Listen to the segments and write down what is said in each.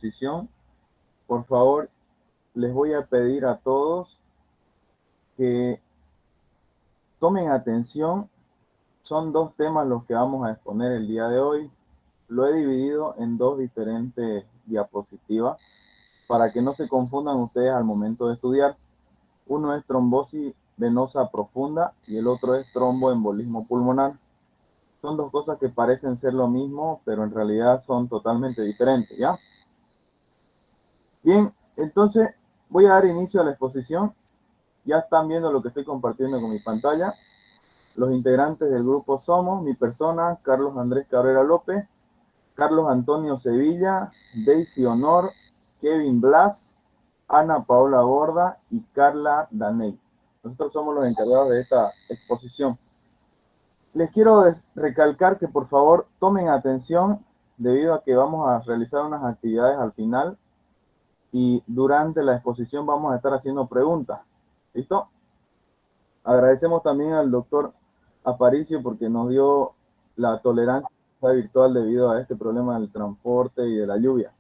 exposición, por favor, les voy a pedir a todos que tomen atención. Son dos temas los que vamos a exponer el día de hoy. Lo he dividido en dos diferentes diapositivas para que no se confundan ustedes al momento de estudiar. Uno es trombosis venosa profunda y el otro es tromboembolismo pulmonar. Son dos cosas que parecen ser lo mismo, pero en realidad son totalmente diferentes, ¿ya? Bien, entonces voy a dar inicio a la exposición. Ya están viendo lo que estoy compartiendo con mi pantalla. Los integrantes del grupo somos mi persona, Carlos Andrés Cabrera López, Carlos Antonio Sevilla, Daisy Honor, Kevin Blas, Ana Paola Borda y Carla Daney. Nosotros somos los encargados de esta exposición. Les quiero recalcar que por favor tomen atención debido a que vamos a realizar unas actividades al final y durante la exposición vamos a estar haciendo preguntas. ¿Listo? Agradecemos también al doctor Aparicio porque nos dio la tolerancia virtual debido a este problema del transporte y de la lluvia.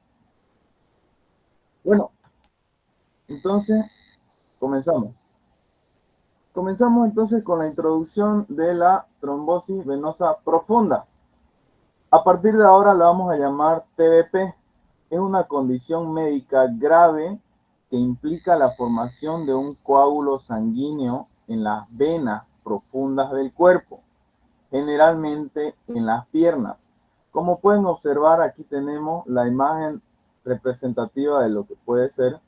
Bueno, entonces comenzamos. Comenzamos entonces con la introducción de la trombosis venosa profunda. A partir de ahora la vamos a llamar TBP. Es una condición médica grave que implica la formación de un coágulo sanguíneo en las venas profundas del cuerpo, generalmente en las piernas. Como pueden observar, aquí tenemos la imagen representativa de lo que puede ser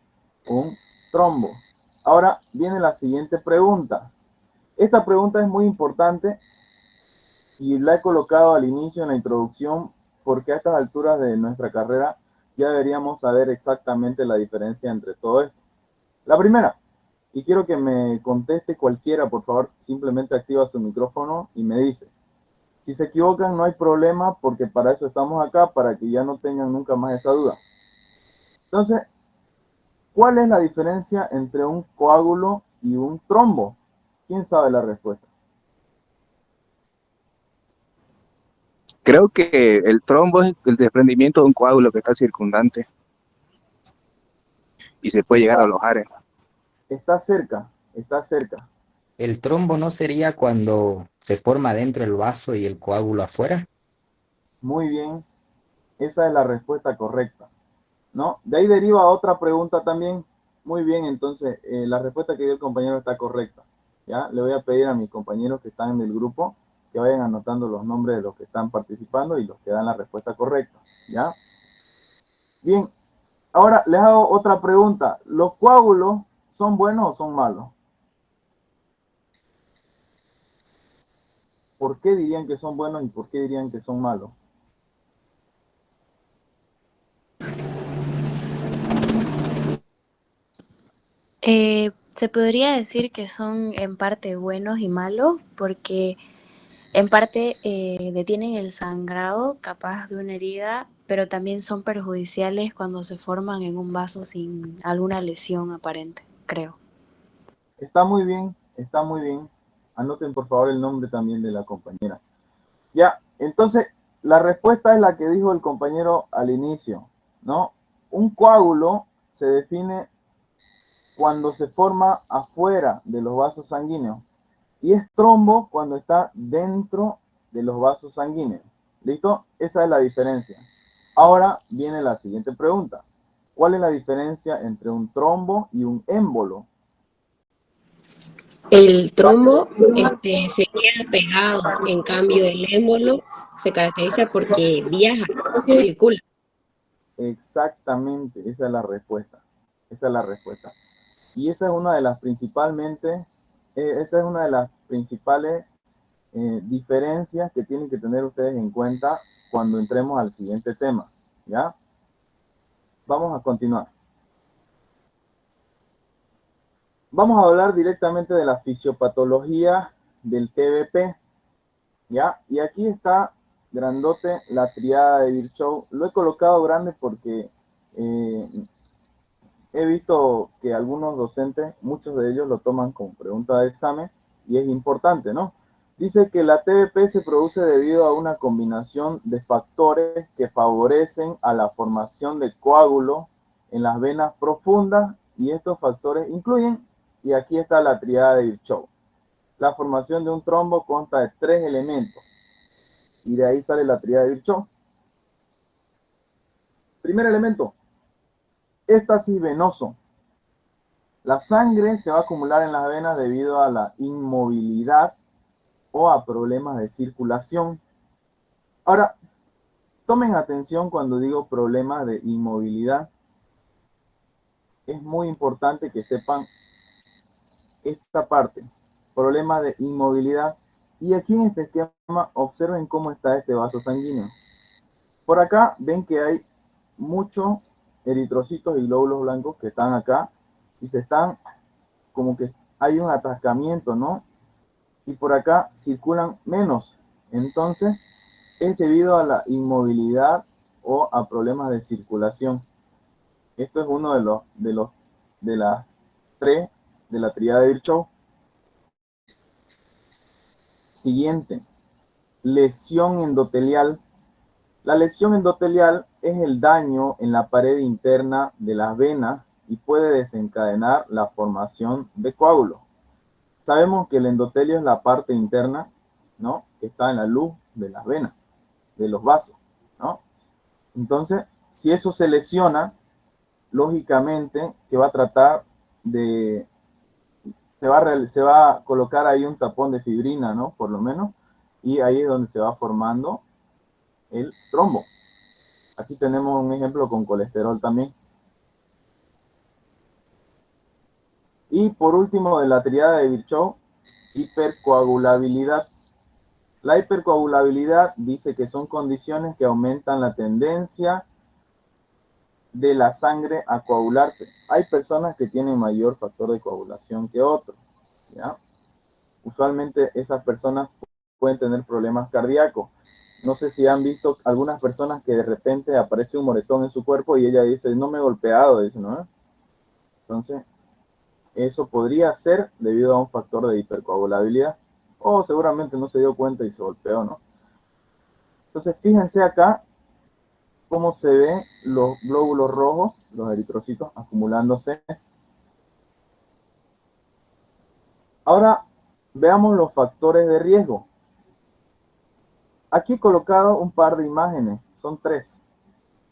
un trombo. Ahora viene la siguiente pregunta. Esta pregunta es muy importante y la he colocado al inicio en la introducción porque a estas alturas de nuestra carrera ya deberíamos saber exactamente la diferencia entre todo esto. La primera, y quiero que me conteste cualquiera, por favor, simplemente activa su micrófono y me dice. Si se equivocan no hay problema porque para eso estamos acá, para que ya no tengan nunca más esa duda. Entonces, ¿cuál es la diferencia entre un coágulo y un trombo? ¿Quién sabe la respuesta? Creo que el trombo es el desprendimiento de un coágulo que está circundante y se puede llegar a alojar. Está cerca, está cerca. ¿El trombo no sería cuando se forma dentro el vaso y el coágulo afuera? Muy bien, esa es la respuesta correcta, ¿no? De ahí deriva otra pregunta también. Muy bien, entonces la respuesta que dio el compañero está correcta. ¿Ya? Le voy a pedir a mis compañeros que están en el grupo que vayan anotando los nombres de los que están participando y los que dan la respuesta correcta. ¿Ya? Bien, ahora les hago otra pregunta. ¿Los coágulos son buenos o son malos? ¿Por qué dirían que son buenos y por qué dirían que son malos? Se podría decir que son en parte buenos y malos porque en parte detienen el sangrado capaz de una herida, pero también son perjudiciales cuando se forman en un vaso sin alguna lesión aparente, creo. Está muy bien, está muy bien. Anoten por favor el nombre también de la compañera. Ya, entonces la respuesta es la que dijo el compañero al inicio, ¿no? Un coágulo se define cuando se forma afuera de los vasos sanguíneos y es trombo cuando está dentro de los vasos sanguíneos. ¿Listo? Esa es la diferencia. Ahora viene la siguiente pregunta. ¿Cuál es la diferencia entre un trombo y un émbolo? El trombo se queda pegado, en cambio el émbolo se caracteriza porque viaja, circula. Exactamente, esa es la respuesta. Esa es la respuesta. Y esa es una de las esa es una de las principales diferencias que tienen que tener ustedes en cuenta cuando entremos al siguiente tema. ¿Ya? Vamos a continuar. Vamos a hablar directamente de la fisiopatología del TBP. ¿Ya? Y aquí está grandote la triada de Virchow. Lo he colocado grande porque he visto que algunos docentes, muchos de ellos lo toman como pregunta de examen y es importante, ¿no? Dice que la TBP se produce debido a una combinación de factores que favorecen a la formación de coágulos en las venas profundas, y estos factores incluyen, y aquí está la tríada de Virchow. La formación de un trombo consta de 3 elementos, y de ahí sale la tríada de Virchow. Primer elemento, éstasis venoso. La sangre se va a acumular en las venas debido a la inmovilidad o a problemas de circulación. Ahora, tomen atención cuando digo problemas de inmovilidad. Es muy importante que sepan esta parte, problemas de inmovilidad. Y aquí en este esquema, observen cómo está este vaso sanguíneo. Por acá ven que hay muchos eritrocitos y glóbulos blancos que están acá y se están, como que hay un atascamiento, ¿no? Y por acá circulan menos. Entonces, es debido a la inmovilidad o a problemas de circulación. Esto es uno de las 3 de la tríada de Virchow. Siguiente, lesión endotelial. La lesión endotelial es el daño en la pared interna de las venas y puede desencadenar la formación de coágulos. Sabemos que el endotelio es la parte interna, ¿no?, que está en la luz de las venas, de los vasos, ¿no? Entonces, si eso se lesiona, lógicamente que va a tratar de, se va a colocar ahí un tapón de fibrina, ¿no?, por lo menos, y ahí es donde se va formando el trombo. Aquí tenemos un ejemplo con colesterol también. Y por último, de la tríada de Virchow, hipercoagulabilidad. La hipercoagulabilidad dice que son condiciones que aumentan la tendencia de la sangre a coagularse. Hay personas que tienen mayor factor de coagulación que otros, ¿ya? Usualmente esas personas pueden tener problemas cardíacos. No sé si han visto algunas personas que de repente aparece un moretón en su cuerpo y ella dice, no me he golpeado, dice, ¿no? Entonces, eso podría ser debido a un factor de hipercoagulabilidad, o seguramente no se dio cuenta y se golpeó, ¿no? Entonces, fíjense acá cómo se ven los glóbulos rojos, los eritrocitos, acumulándose. Ahora, veamos los factores de riesgo. Aquí he colocado un par de imágenes, son 3,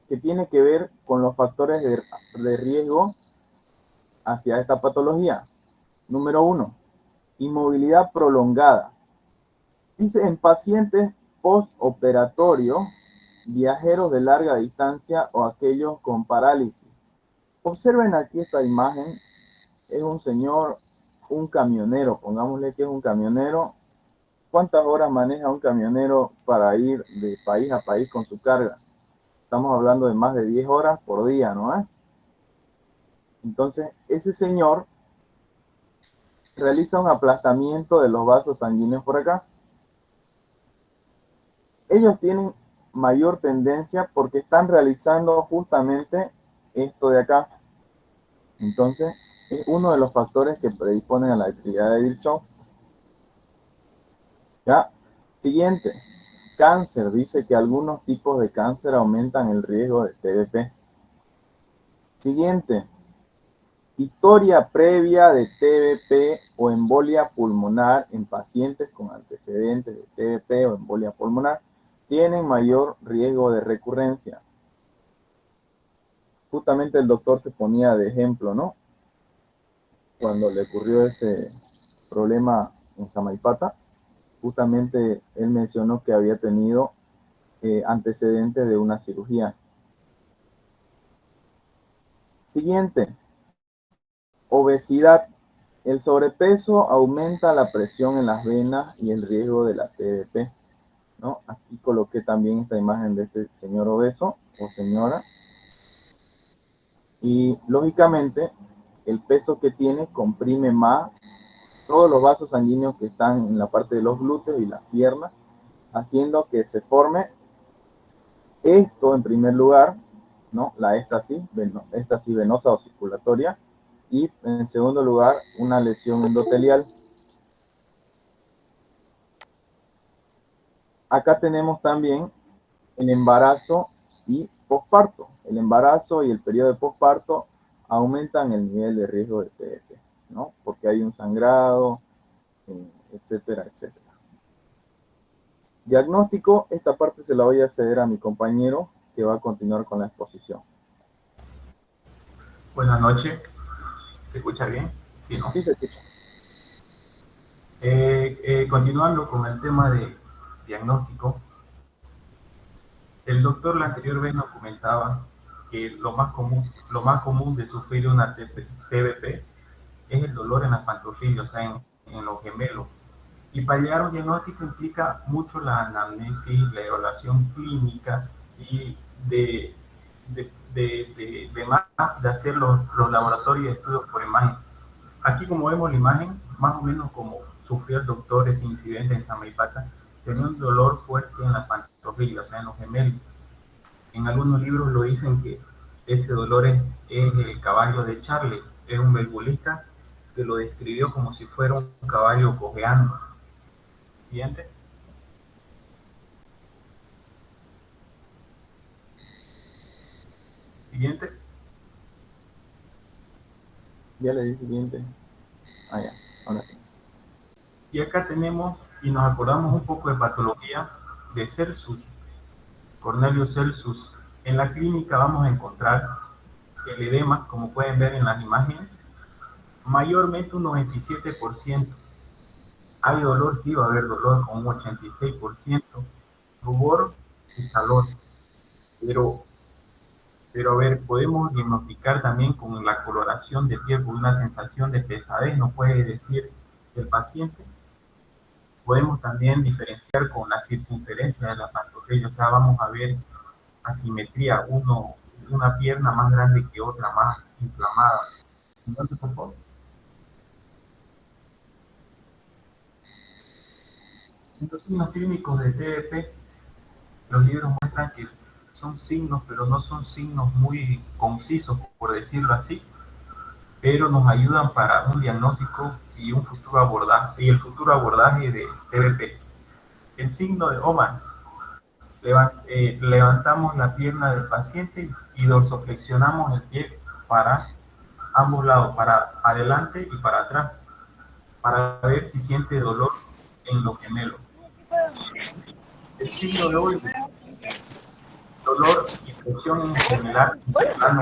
que tienen que ver con los factores de riesgo hacia esta patología. Número 1, inmovilidad prolongada. Dice, en pacientes postoperatorios, viajeros de larga distancia o aquellos con parálisis. Observen aquí esta imagen, es un señor, un camionero, pongámosle que es un camionero. ¿Cuántas horas maneja un camionero para ir de país a país con su carga? Estamos hablando de más de 10 horas por día, ¿no es? Entonces, ese señor realiza un aplastamiento de los vasos sanguíneos por acá. Ellos tienen mayor tendencia porque están realizando justamente esto de acá. Entonces, es uno de los factores que predisponen a la actividad de Virchow. ¿Ya? Siguiente, cáncer. Dice que algunos tipos de cáncer aumentan el riesgo de TBP. Siguiente, historia previa de TBP o embolia pulmonar en pacientes con antecedentes de TBP o embolia pulmonar tienen mayor riesgo de recurrencia. Justamente el doctor se ponía de ejemplo, ¿no? Cuando le ocurrió ese problema en Samaipata, justamente él mencionó que había tenido antecedentes de una cirugía. Siguiente, obesidad. El sobrepeso aumenta la presión en las venas y el riesgo de la TBP, ¿no? Aquí coloqué también esta imagen de este señor obeso o señora. Y lógicamente, el peso que tiene comprime más todos los vasos sanguíneos que están en la parte de los glúteos y las piernas, haciendo que se forme esto en primer lugar, ¿no? La éstasis venosa o circulatoria, y en segundo lugar, una lesión endotelial. acá tenemos también el embarazo y posparto. El embarazo y el periodo de posparto aumentan el nivel de riesgo de TDP, ¿no? Porque hay un sangrado, etcétera, etcétera. Diagnóstico, esta parte se la voy a ceder a mi compañero que va a continuar con la exposición. Buenas noches. ¿Se escucha bien? Sí, ¿no? Sí, se escucha. Continuando con el tema de diagnóstico, el doctor la anterior vez nos comentaba que lo más común de sufrir una TBP es el dolor en las pantorrillas, o sea, en los gemelos. Y para llegar a un diagnóstico implica mucho la anamnesis, la evaluación clínica y de hacer los laboratorios de estudios por imagen. Aquí, como vemos la imagen, más o menos como sufrió el doctor ese incidente en Samaipata, tenía un dolor fuerte en la pantorrilla, o sea, en los gemelos. En algunos libros lo dicen que ese dolor es el caballo de Charlie, es un beisbolista que lo describió como si fuera un caballo cojeando. Siguiente. Siguiente. Ya le di siguiente. Ah, ya, ahora sí. Y acá tenemos, y nos acordamos un poco de patología de Celsus, Cornelius Celsus. En la clínica vamos a encontrar el edema, como pueden ver en las imágenes, mayormente un 97%. Hay dolor, sí, va a haber dolor con un 86%, rubor y calor. Pero a ver, podemos diagnosticar también con la coloración de piel, con una sensación de pesadez, nos puede decir el paciente. Podemos también diferenciar con la circunferencia de la pantorrilla, o sea, vamos a ver asimetría, una pierna más grande que otra, más inflamada. Entonces, por favor. En los signos clínicos de TDP, los libros muestran que son signos, pero no son signos muy concisos, por decirlo así, pero nos ayudan para un diagnóstico y un futuro abordaje, y el futuro abordaje de TBP. El signo de Omans, levantamos la pierna del paciente y dorsoflexionamos el pie para ambos lados, para adelante y para atrás, para ver si siente dolor en los gemelos. El signo de Olmo, dolor y presión en gemelar plano.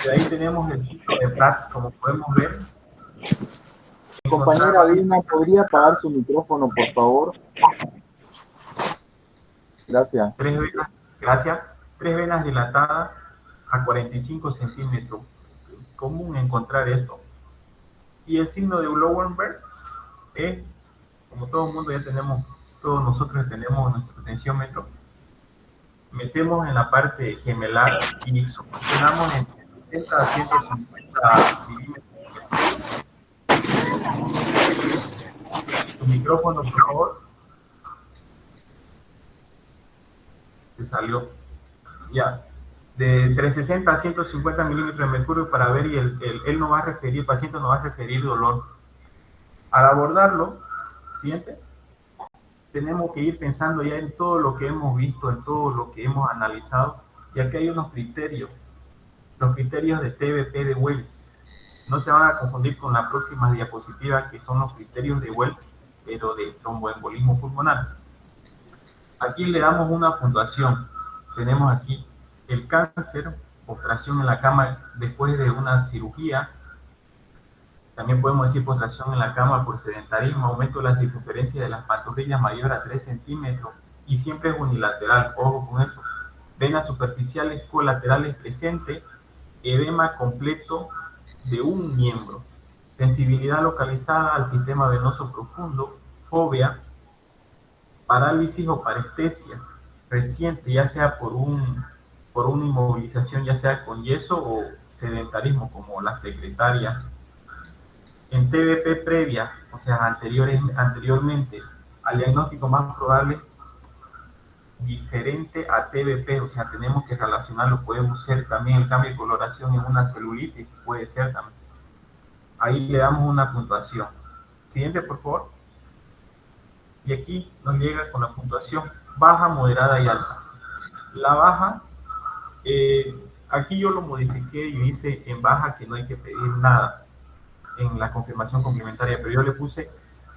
De ahí tenemos el signo de Pratt, como podemos ver. Compañera Dina, ¿podría apagar su micrófono, por favor? Gracias. Gracias. 3 venas dilatadas a 45 centímetros. Común encontrar esto. Y el signo de Blowenberg es, como todo el mundo ya tenemos, todos nosotros tenemos nuestro tensiómetro, metemos en la parte gemelar y succionamos entre 60 a 150 milímetros. Tu micrófono, por favor. Se salió. Ya. De entre 60 a 150 milímetros de mercurio para ver y él no va a referir, el paciente no va a referir dolor. Al abordarlo, siguiente, tenemos que ir pensando ya en todo lo que hemos visto, en todo lo que hemos analizado, y aquí hay unos criterios, los criterios de TBP de Wells. No se van a confundir con la próxima diapositiva, que son los criterios de Wells, pero de tromboembolismo pulmonar. Aquí le damos una puntuación. Tenemos aquí el cáncer, postración en la cama después de una cirugía. También podemos decir postración en la cama por sedentarismo, aumento de la circunferencia de las pantorrillas mayor a 3 centímetros y siempre es unilateral, ojo con eso. Venas superficiales colaterales presentes, edema completo de un miembro, sensibilidad localizada al sistema venoso profundo, fobia, parálisis o parestesia reciente, ya sea por una inmovilización, ya sea con yeso o sedentarismo, como la secretaria. En TBP previa, o sea, anteriormente al diagnóstico más probable, diferente a TBP, o sea, tenemos que relacionarlo, podemos ser también el cambio de coloración en una celulitis, puede ser también. Ahí le damos una puntuación. Siguiente, por favor. Y aquí nos llega con la puntuación baja, moderada y alta. La baja, aquí yo lo modifiqué y hice en baja que no hay que pedir nada en la confirmación complementaria, pero yo le puse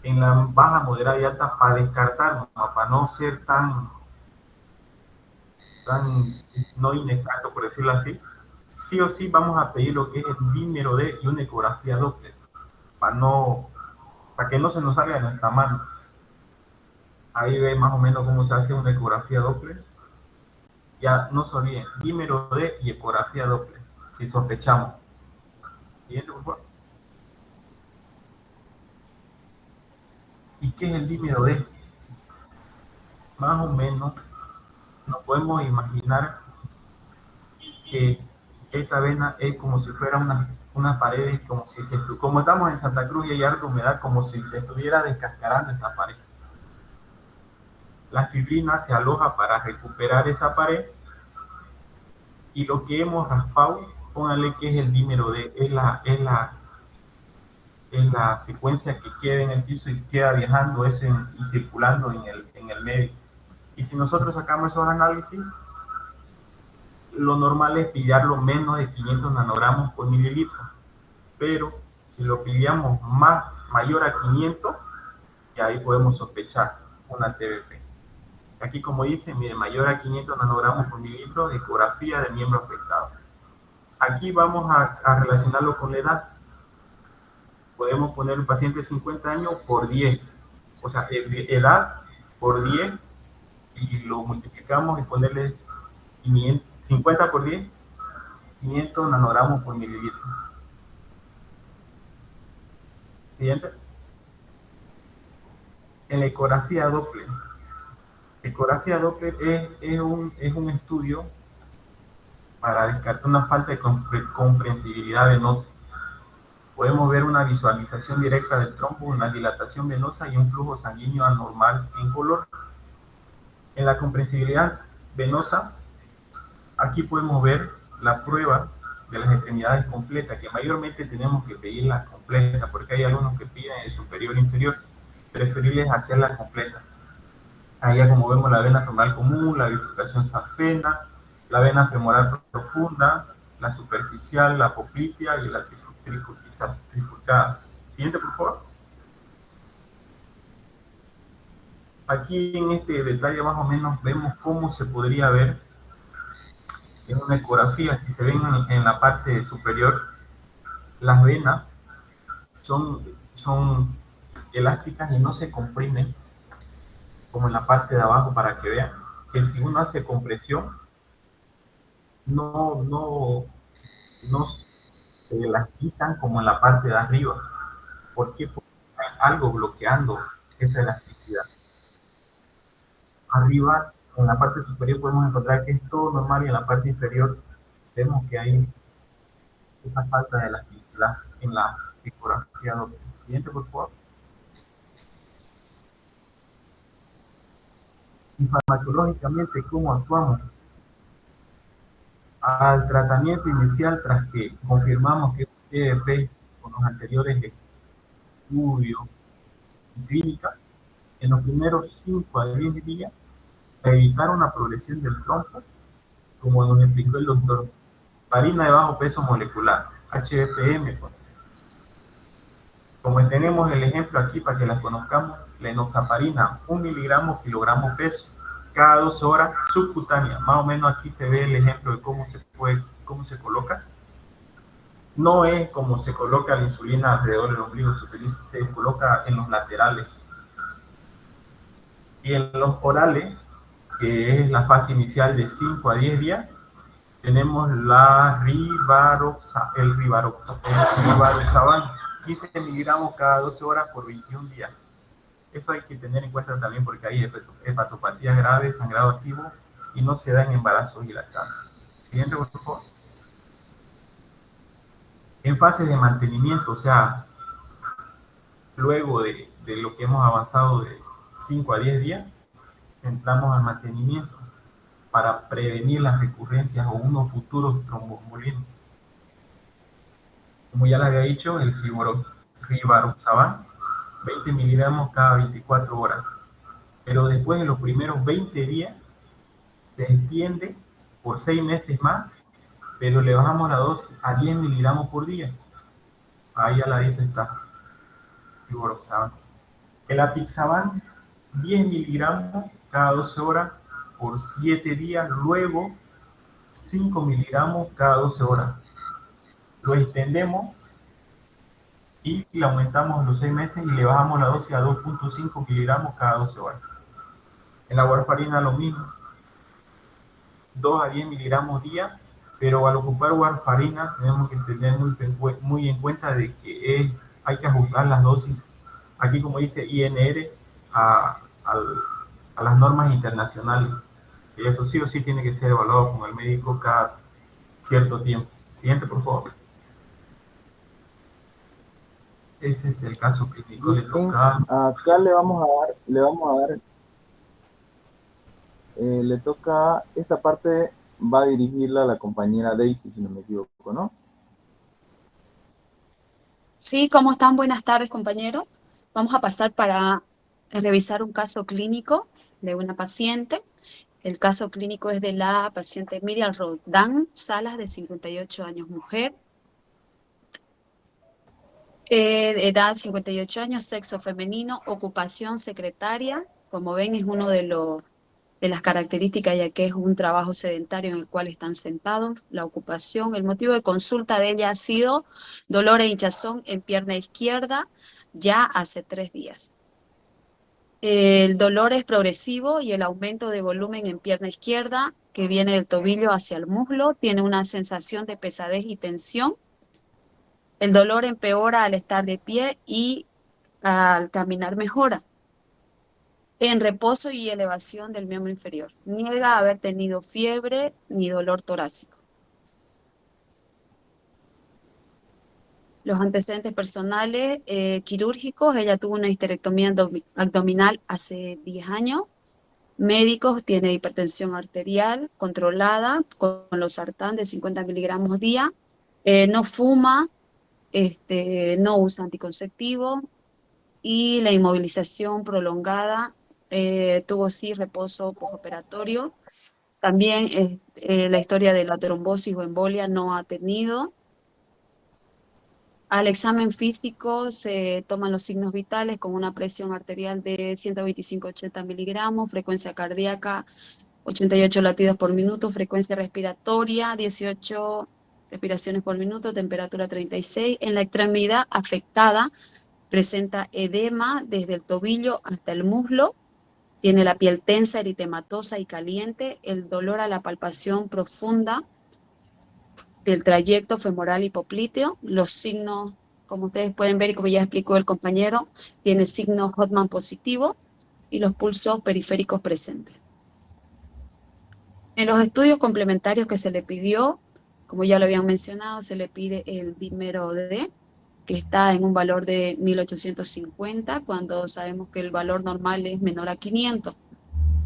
en la baja, moderada y alta para descartar, para no ser tan no inexacto, por decirlo así. Sí o sí vamos a pedir lo que es el dímero D y una ecografía Doppler, para que no se nos salga de nuestra mano. Ahí ve más o menos cómo se hace una ecografía Doppler. Ya no se olviden, dímero D y ecografía Doppler, si sospechamos. Siguiente, por favor. ¿Y qué es el dímero D? Más o menos nos podemos imaginar que esta vena es como si fuera una pared, como estamos en Santa Cruz y hay harta humedad, como si se estuviera descascarando esta pared. La fibrina se aloja para recuperar esa pared y lo que hemos raspado, póngale que es el dímero D, es la secuencia que queda en el piso y queda viajando y circulando en el medio. Y si nosotros sacamos esos análisis, lo normal es pillarlo menos de 500 nanogramos por mililitro, pero si lo pillamos mayor a 500, y ahí podemos sospechar una TBP. Aquí, como dice, mire, mayor a 500 nanogramos por mililitro, ecografía de miembro afectado. Aquí vamos a relacionarlo con la edad. Podemos poner un paciente de 50 años por 10, o sea, edad por 10, y lo multiplicamos y ponerle 50 por 10, 500 nanogramos por mililitro. Siguiente. En la ecografía Doppler. Ecografía Doppler es un estudio para descartar una falta de comprensibilidad venosa. Podemos ver una visualización directa del trombo, una dilatación venosa y un flujo sanguíneo anormal en color. En la comprensibilidad venosa, aquí podemos ver la prueba de las extremidades completas, que mayormente tenemos que pedirla completa, porque hay algunos que piden el superior e inferior. Preferible es hacerla completa. Allá, como vemos, la vena femoral común, la bifurcación safena, la vena femoral profunda, la superficial, la poplitea y la trifurcada. Siguiente, por favor. Aquí en este detalle más o menos vemos cómo se podría ver en una ecografía. Si se ven en la parte superior, las venas son elásticas y no se comprimen como en la parte de abajo, para que vean que si uno hace compresión no se elastizan como en la parte de arriba. ¿Por qué? Porque hay algo bloqueando esa elasticidad. Arriba, en la parte superior, podemos encontrar que es todo normal, y en la parte inferior vemos que hay esa falta de elasticidad en la ecografía. Siguiente, por favor. Y farmacológicamente, ¿cómo actuamos? Al tratamiento inicial, tras que confirmamos que es TBP con los anteriores estudios y clínica, en los primeros 5 a 10 días, evitar una progresión del trompo, como nos explicó el doctor. Farina de bajo peso molecular, HFM. Como tenemos el ejemplo aquí para que la conozcamos, la enoxaparina, 1 miligramo kilogramo peso, cada 12 horas subcutánea. Más o menos aquí se ve el ejemplo de cómo se coloca. No es como se coloca la insulina alrededor del ombligo, se coloca en los laterales. Y en los orales, que es la fase inicial de 5 a 10 días, tenemos el rivaroxaban, 15 miligramos cada 12 horas por 21 días. Eso hay que tener en cuenta también, porque hay hepatopatías graves, sangrado activo, y no se da en embarazos y lactancia. Siguiente, por favor. En fase de mantenimiento, o sea, luego de lo que hemos avanzado de 5 a 10 días, entramos al mantenimiento para prevenir las recurrencias o unos futuros tromboembolinos. como ya les había dicho, el rivaroxaban, 20 miligramos cada 24 horas. Pero después de los primeros 20 días, se extiende por 6 meses más, pero le bajamos la dosis a 10 miligramos por día. Ahí a la dieta está, rivaroxaban. El apixaban, 10 miligramos cada 12 horas por 7 días, luego 5 miligramos cada 12 horas. Lo extendemos y le aumentamos los 6 meses y le bajamos la dosis a 2.5 miligramos cada 12 horas. En la warfarina lo mismo, 2 a 10 miligramos día, pero al ocupar warfarina tenemos que tener muy en cuenta de que hay que ajustar las dosis, aquí como dice INR, a las normas internacionales. Y eso sí o sí tiene que ser evaluado con el médico cada cierto tiempo. Siguiente, por favor. Ese es el caso clínico. Le toca... Acá le toca, esta parte va a dirigirla a la compañera Daisy, si no me equivoco, ¿no? Sí, ¿cómo están? Buenas tardes, compañeros. Vamos a pasar para revisar un caso clínico de una paciente. El caso clínico es de la paciente Miriam Roldán Salas, de 58 años, mujer. Edad 58 años, sexo femenino, ocupación secretaria. Como ven, es uno de las características, ya que es un trabajo sedentario en el cual están sentados. La ocupación, el motivo de consulta de ella ha sido dolor e hinchazón en pierna izquierda ya hace 3 días. El dolor es progresivo y el aumento de volumen en pierna izquierda, que viene del tobillo hacia el muslo, tiene una sensación de pesadez y tensión. El dolor empeora al estar de pie y al caminar mejora. En reposo y elevación del miembro inferior. Niega haber tenido fiebre ni dolor torácico. Los antecedentes personales quirúrgicos. Ella tuvo una histerectomía abdominal hace 10 años. Médicos, tiene hipertensión arterial controlada con losartán de 50 miligramos día. No fuma, no usa anticonceptivo. Y la inmovilización prolongada, tuvo sí reposo postoperatorio. También la historia de la trombosis o embolia no ha tenido. Al examen físico se toman los signos vitales con una presión arterial de 125-80 miligramos, frecuencia cardíaca 88 latidos por minuto, frecuencia respiratoria 18 respiraciones por minuto, temperatura 36. En la extremidad afectada presenta edema desde el tobillo hasta el muslo, tiene la piel tensa, eritematosa y caliente, el dolor a la palpación profunda del trayecto femoral hipoplíteo. Los signos, como ustedes pueden ver y como ya explicó el compañero, tiene signo Hodgman positivo y los pulsos periféricos presentes. En los estudios complementarios que se le pidió, como ya lo habían mencionado, se le pide el dímero D, que está en un valor de 1850, cuando sabemos que el valor normal es menor a 500.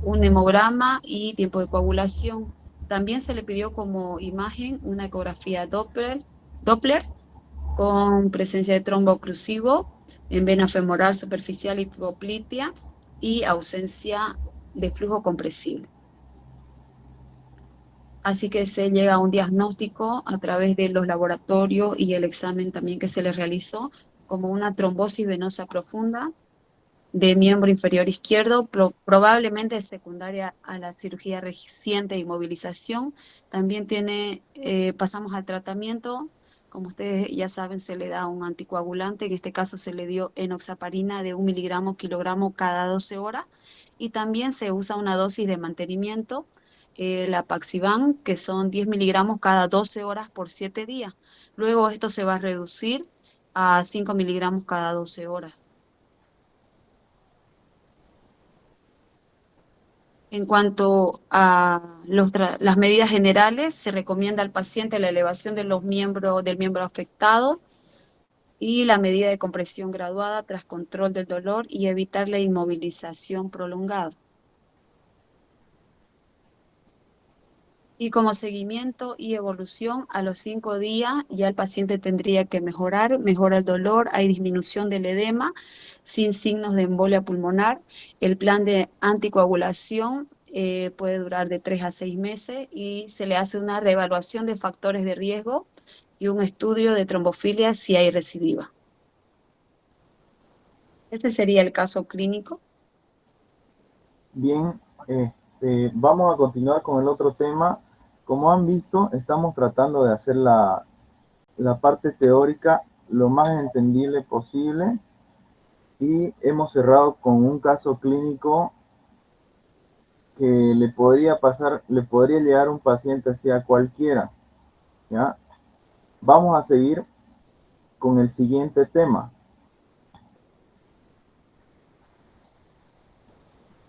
Un hemograma y tiempo de coagulación. También se le pidió como imagen una ecografía Doppler con presencia de trombo oclusivo en vena femoral superficial hipoplitea y ausencia de flujo compresible. Así que se llega a un diagnóstico a través de los laboratorios y el examen también que se le realizó como una trombosis venosa profunda de miembro inferior izquierdo, probablemente secundaria a la cirugía reciente de inmovilización. También pasamos al tratamiento. Como ustedes ya saben, se le da un anticoagulante. En este caso se le dio enoxaparina de 1 miligramo kilogramo cada 12 horas. Y también se usa una dosis de mantenimiento, la Paxivan, que son 10 miligramos cada 12 horas por 7 días. Luego esto se va a reducir a 5 miligramos cada 12 horas. En cuanto a las medidas generales, se recomienda al paciente la elevación de del miembro afectado y la medida de compresión graduada tras control del dolor y evitar la inmovilización prolongada. Y como seguimiento y evolución, a los 5 días ya el paciente tendría que mejorar, mejora el dolor, hay disminución del edema sin signos de embolia pulmonar. El plan de anticoagulación puede durar de 3 a 6 meses y se le hace una reevaluación de factores de riesgo y un estudio de trombofilia si hay recidiva. Este sería el caso clínico. Bien, vamos a continuar con el otro tema. Como han visto, estamos tratando de hacer la parte teórica lo más entendible posible y hemos cerrado con un caso clínico que le podría llegar un paciente así a cualquiera, ¿ya? Vamos a seguir con el siguiente tema.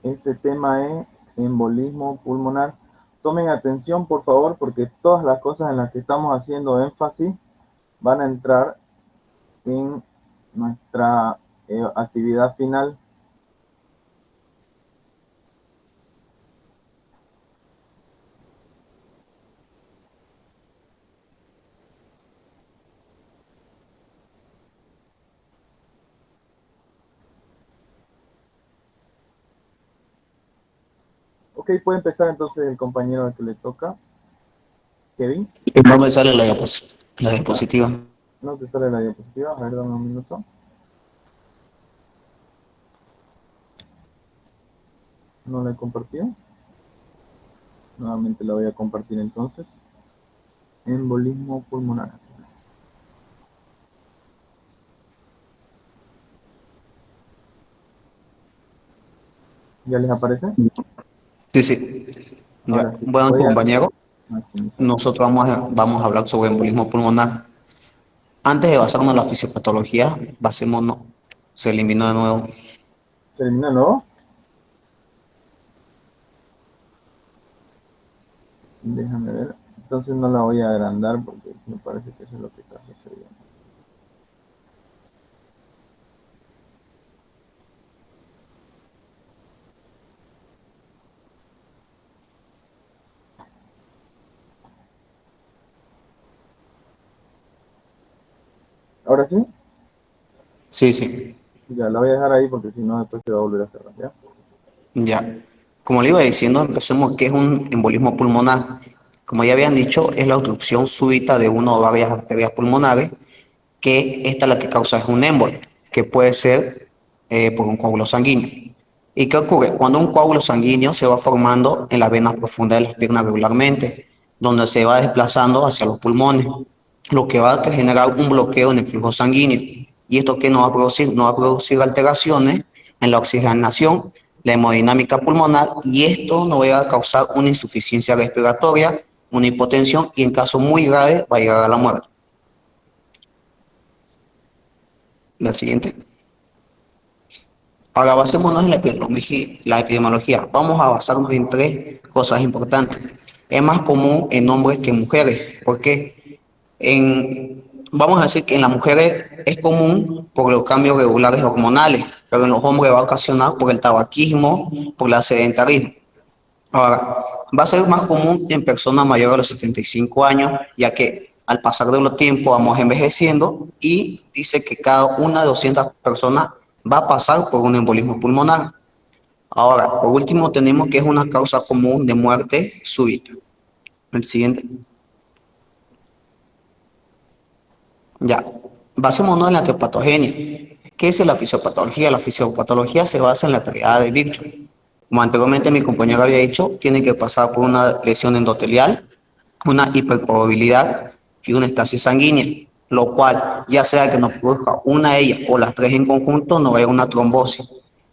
Este tema es embolismo pulmonar. Tomen atención, por favor, porque todas las cosas en las que estamos haciendo énfasis van a entrar en nuestra actividad final. Ok, puede empezar entonces el compañero al que le toca. Kevin. No me sale la diapositiva. No te sale la diapositiva. A ver, dame un minuto. No la he compartido. Nuevamente la voy a compartir entonces. Embolismo pulmonar. ¿Ya les aparece? Sí, sí. Ya. Ahora sí. Bueno, Voy a compañero, maximizar. nosotros vamos a hablar sobre embolismo pulmonar. Antes de basarnos en la fisiopatología, basémonos, se eliminó de nuevo. ¿Se elimina no? Déjame ver. Entonces no la voy a agrandar porque me parece que eso es lo que está sucediendo. ¿Ahora sí? Sí, sí. Ya, la voy a dejar ahí porque si no después se va a volver a cerrar, ¿ya? Ya. Como le iba diciendo, empecemos qué es un embolismo pulmonar. Como ya habían dicho, es la obstrucción súbita de una o varias arterias pulmonares, que esta la que causa es un émbolo, que puede ser por un coágulo sanguíneo. ¿Y qué ocurre? Cuando un coágulo sanguíneo se va formando en las venas profundas de las piernas regularmente, donde se va desplazando hacia los pulmones, lo que va a generar un bloqueo en el flujo sanguíneo. ¿Y esto qué nos va a producir? Nos va a producir alteraciones en la oxigenación, la hemodinámica pulmonar, y esto nos va a causar una insuficiencia respiratoria, una hipotensión y en caso muy grave va a llegar a la muerte. La siguiente. Ahora basémonos en la epidemiología. Vamos a basarnos en tres cosas importantes. Es más común en hombres que en mujeres. ¿Por qué? Vamos a decir que en las mujeres es común por los cambios regulares hormonales, pero en los hombres va a ocasionar por el tabaquismo, por el sedentarismo. Ahora, va a ser más común en personas mayores a los 75 años, ya que al pasar de los tiempos vamos envejeciendo y dice que cada una de 200 personas va a pasar por un embolismo pulmonar. Ahora, por último, tenemos que es una causa común de muerte súbita. El siguiente. Ya, basémonos en la etiopatogenia. ¿Qué es la fisiopatología? La fisiopatología se basa en la triada de Virchow. Como anteriormente mi compañero había dicho, tiene que pasar por una lesión endotelial, una hipercoagulabilidad y una estasis sanguínea, lo cual, ya sea que nos produzca una de ellas o las tres en conjunto, nos va a dar una trombosis.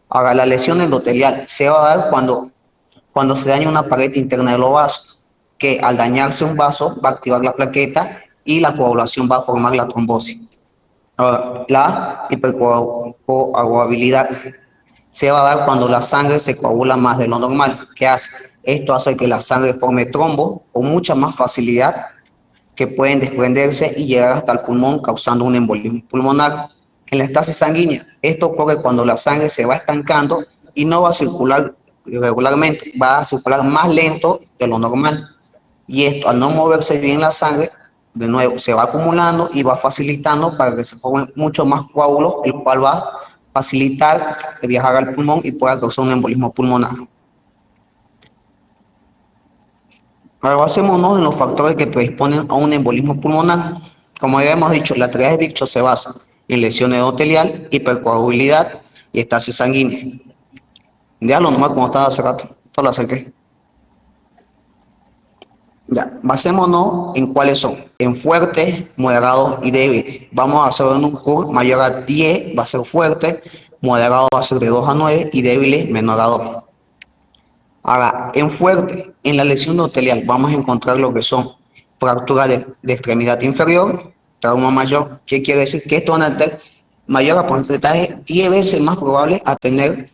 Ahora, la lesión endotelial se va a dar cuando se daña una pared interna de los vasos, que al dañarse un vaso va a activar la plaqueta y la coagulación va a formar la trombosis. Ahora, la hipercoagulabilidad se va a dar cuando la sangre se coagula más de lo normal. ¿Qué hace? Esto hace que la sangre forme trombos con mucha más facilidad que pueden desprenderse y llegar hasta el pulmón causando un embolismo pulmonar. En la estasis sanguínea, esto ocurre cuando la sangre se va estancando y no va a circular regularmente, va a circular más lento de lo normal. Y esto, al no moverse bien la sangre, de nuevo se va acumulando y va facilitando para que se formen mucho más coágulos, el cual va a facilitar viajar al pulmón y pueda causar un embolismo pulmonar. Ahora basémonos en los factores que predisponen a un embolismo pulmonar. Como ya hemos dicho, la teoría de Virchow se basa en lesiones endotelial, hipercoagulabilidad y estasis sanguínea. Déjalo nomás como estaba hace rato, todo lo acerqué. Ya, basémonos en cuáles son, en fuertes, moderados y débiles. Vamos a hacer en un curso mayor a 10 va a ser fuerte, moderado va a ser de 2 a 9 y débiles menor a 2. Ahora, en fuerte, en la lesión endotelial vamos a encontrar lo que son fractura de extremidad inferior, trauma mayor. ¿Qué quiere decir? Que esto van a tener mayor porcentaje, 10 veces más probable a tener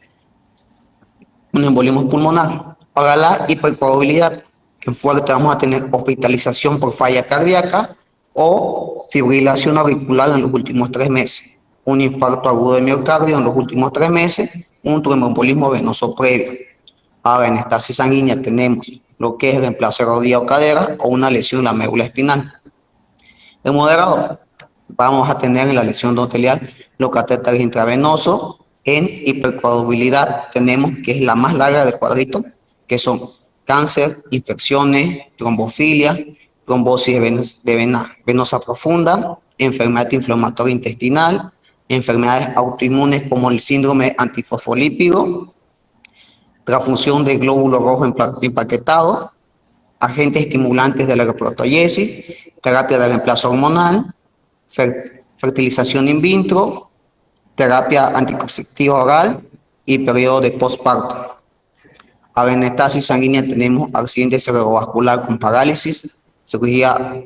un embolismo pulmonar. Para la hipercoagulabilidad, en fuerte vamos a tener hospitalización por falla cardíaca o fibrilación auricular en los últimos 3 meses, un infarto agudo de miocardio en los últimos 3 meses, un tromboembolismo venoso previo. Ahora, en estasis sanguínea tenemos lo que es reemplazo de rodilla o cadera o una lesión en la médula espinal. En moderado, vamos a tener en la lesión endotelial los catéteres intravenosos. En hipercoagulabilidad tenemos que es la más larga del cuadrito, que son cáncer, infecciones, trombofilia, trombosis de vena venosa profunda, enfermedad inflamatoria intestinal, enfermedades autoinmunes como el síndrome antifosfolípido, transfusión de glóbulo rojo empaquetado, agentes estimulantes de la reprotoyesis, terapia de reemplazo hormonal, fertilización in vitro, terapia anticonceptiva oral y periodo de postparto. A en estasis sanguínea tenemos accidente cerebrovascular con parálisis, cirugía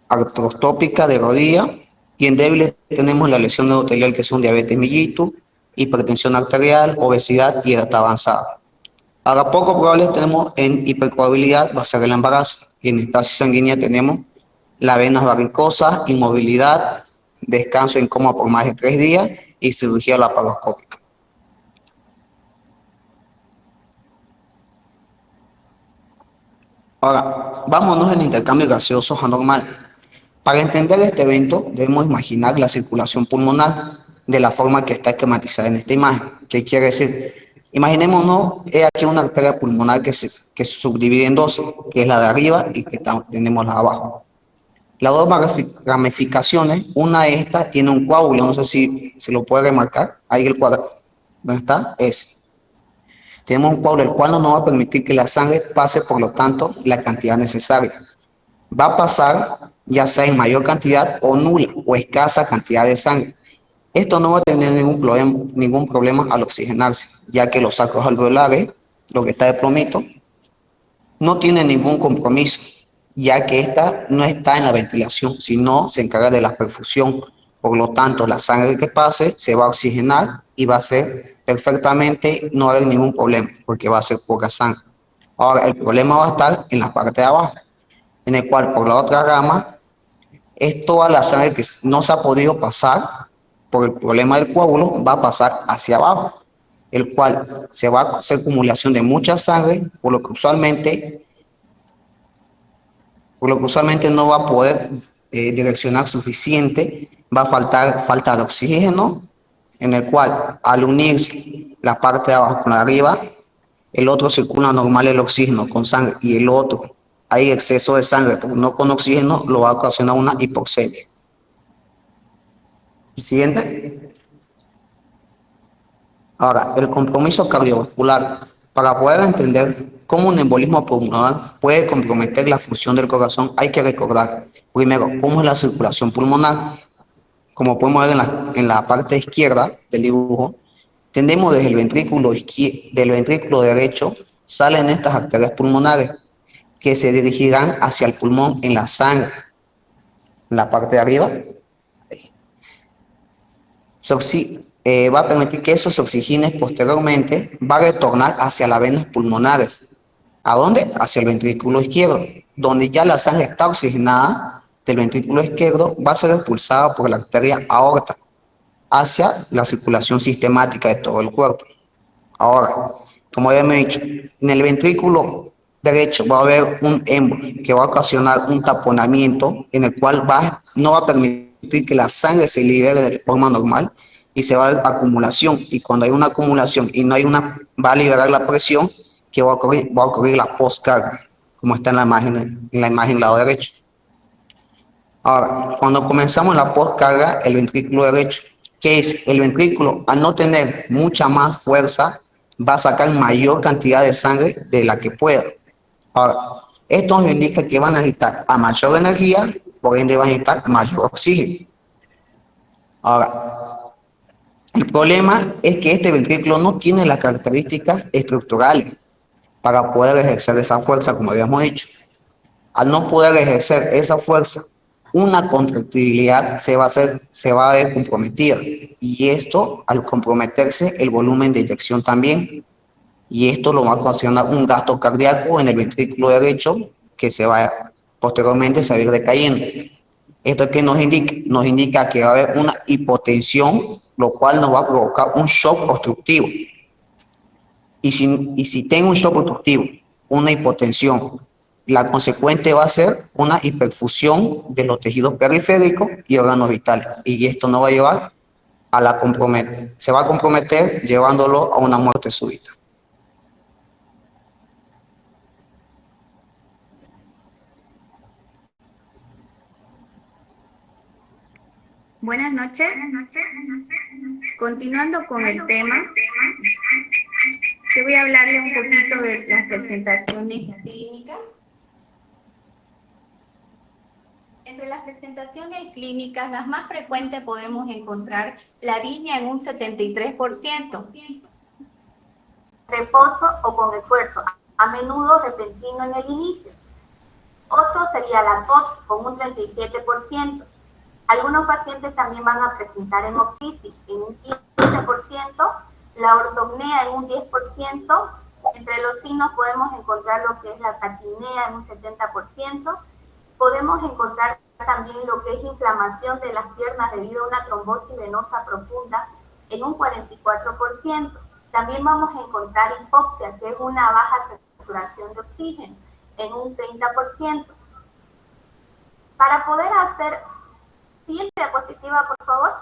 artrostópica de rodilla y en débiles tenemos la lesión endotelial que son diabetes mellitus, hipertensión arterial, obesidad y edad avanzada. Ahora, poco probable tenemos en hipercoagulabilidad, va a ser el embarazo. Y en estasis sanguínea tenemos las venas varicosas, inmovilidad, descanso en coma por más de 3 días y cirugía laparoscópica. Ahora, vámonos al intercambio gaseoso anormal. Para entender este evento, debemos imaginar la circulación pulmonar de la forma que está esquematizada en esta imagen. ¿Qué quiere decir? Imaginémonos, aquí una arteria pulmonar que se subdivide en dos, que es la de arriba y que tenemos la de abajo. Las dos ramificaciones, una de estas tiene un coágulo, no sé si se lo puede remarcar, ahí el cuadro, ¿dónde está? Ese. Tenemos un coágulo el cual no nos va a permitir que la sangre pase, por lo tanto, la cantidad necesaria. Va a pasar ya sea en mayor cantidad o nula o escasa cantidad de sangre. Esto no va a tener ningún problema al oxigenarse, ya que los sacos alveolares, lo que está de plomito, no tiene ningún compromiso, ya que esta no está en la ventilación, sino se encarga de la perfusión. Por lo tanto, la sangre que pase se va a oxigenar y va a ser perfectamente, no va a haber ningún problema, porque va a ser poca sangre. Ahora, el problema va a estar en la parte de abajo, en el cual por la otra rama es toda la sangre que no se ha podido pasar por el problema del coágulo, va a pasar hacia abajo, el cual se va a hacer acumulación de mucha sangre, por lo que usualmente no va a poder direccionar suficiente, va a falta de oxígeno, en el cual al unirse la parte de abajo con la de arriba, el otro circula normal el oxígeno con sangre y el otro hay exceso de sangre, pero no con oxígeno, lo va a ocasionar una hipoxemia. Siguiente. Ahora, el compromiso cardiovascular. Para poder entender cómo un embolismo pulmonar puede comprometer la función del corazón, hay que recordar, primero, cómo es la circulación pulmonar. Como podemos ver en la parte izquierda del dibujo, tenemos desde el del ventrículo derecho, salen estas arterias pulmonares que se dirigirán hacia el pulmón en la sangre. En la parte de arriba, va a permitir que esos oxígenos posteriormente va a retornar hacia las venas pulmonares. ¿A dónde? Hacia el ventrículo izquierdo, donde ya la sangre está oxigenada del ventrículo izquierdo, va a ser expulsada por la arteria aorta hacia la circulación sistemática de todo el cuerpo. Ahora, como ya me he dicho, en el ventrículo derecho va a haber un émbolo que va a ocasionar un taponamiento en el cual no va a permitir que la sangre se libere de forma normal y se va a dar acumulación. Y cuando hay una acumulación y no hay va a liberar la presión que va a ocurrir la postcarga, como está en la imagen lado derecho. Ahora, cuando comenzamos la postcarga, el ventrículo derecho, ¿qué es? El ventrículo, al no tener mucha más fuerza, va a sacar mayor cantidad de sangre de la que pueda. Ahora, esto nos indica que van a necesitar a mayor energía, por ende van a necesitar mayor oxígeno. Ahora, el problema es que este ventrículo no tiene las características estructurales para poder ejercer esa fuerza, como habíamos dicho. Al no poder ejercer esa fuerza, una contractibilidad se va a ver comprometida. Y esto, al comprometerse, el volumen de inyección también. Y esto lo va a ocasionar un gasto cardíaco en el ventrículo derecho que posteriormente se va a ir decayendo. ¿Esto qué nos indica? Nos indica que va a haber una hipotensión, lo cual nos va a provocar un shock obstructivo. Y si tengo un shock obstructivo, una hipotensión, la consecuente va a ser una hiperfusión de los tejidos periféricos y órganos vitales. Y esto nos va a llevar se va a comprometer llevándolo a una muerte súbita. Buenas noches. Continuando con el tema, te voy a hablarle un poquito de las presentaciones clínicas. Entre las presentaciones clínicas, las más frecuentes podemos encontrar la disnea en un 73%, reposo o con esfuerzo, a menudo repentino en el inicio. Otro sería la tos con un 37%. Algunos pacientes también van a presentar hemoptisis en un 15%, la ortopnea en un 10%. Entre los signos podemos encontrar lo que es la taquipnea en un 70%. Podemos encontrar también lo que es inflamación de las piernas debido a una trombosis venosa profunda en un 44%. También vamos a encontrar hipoxia, que es una baja saturación de oxígeno, en un 30%. Para poder hacer... Siguiente diapositiva, por favor.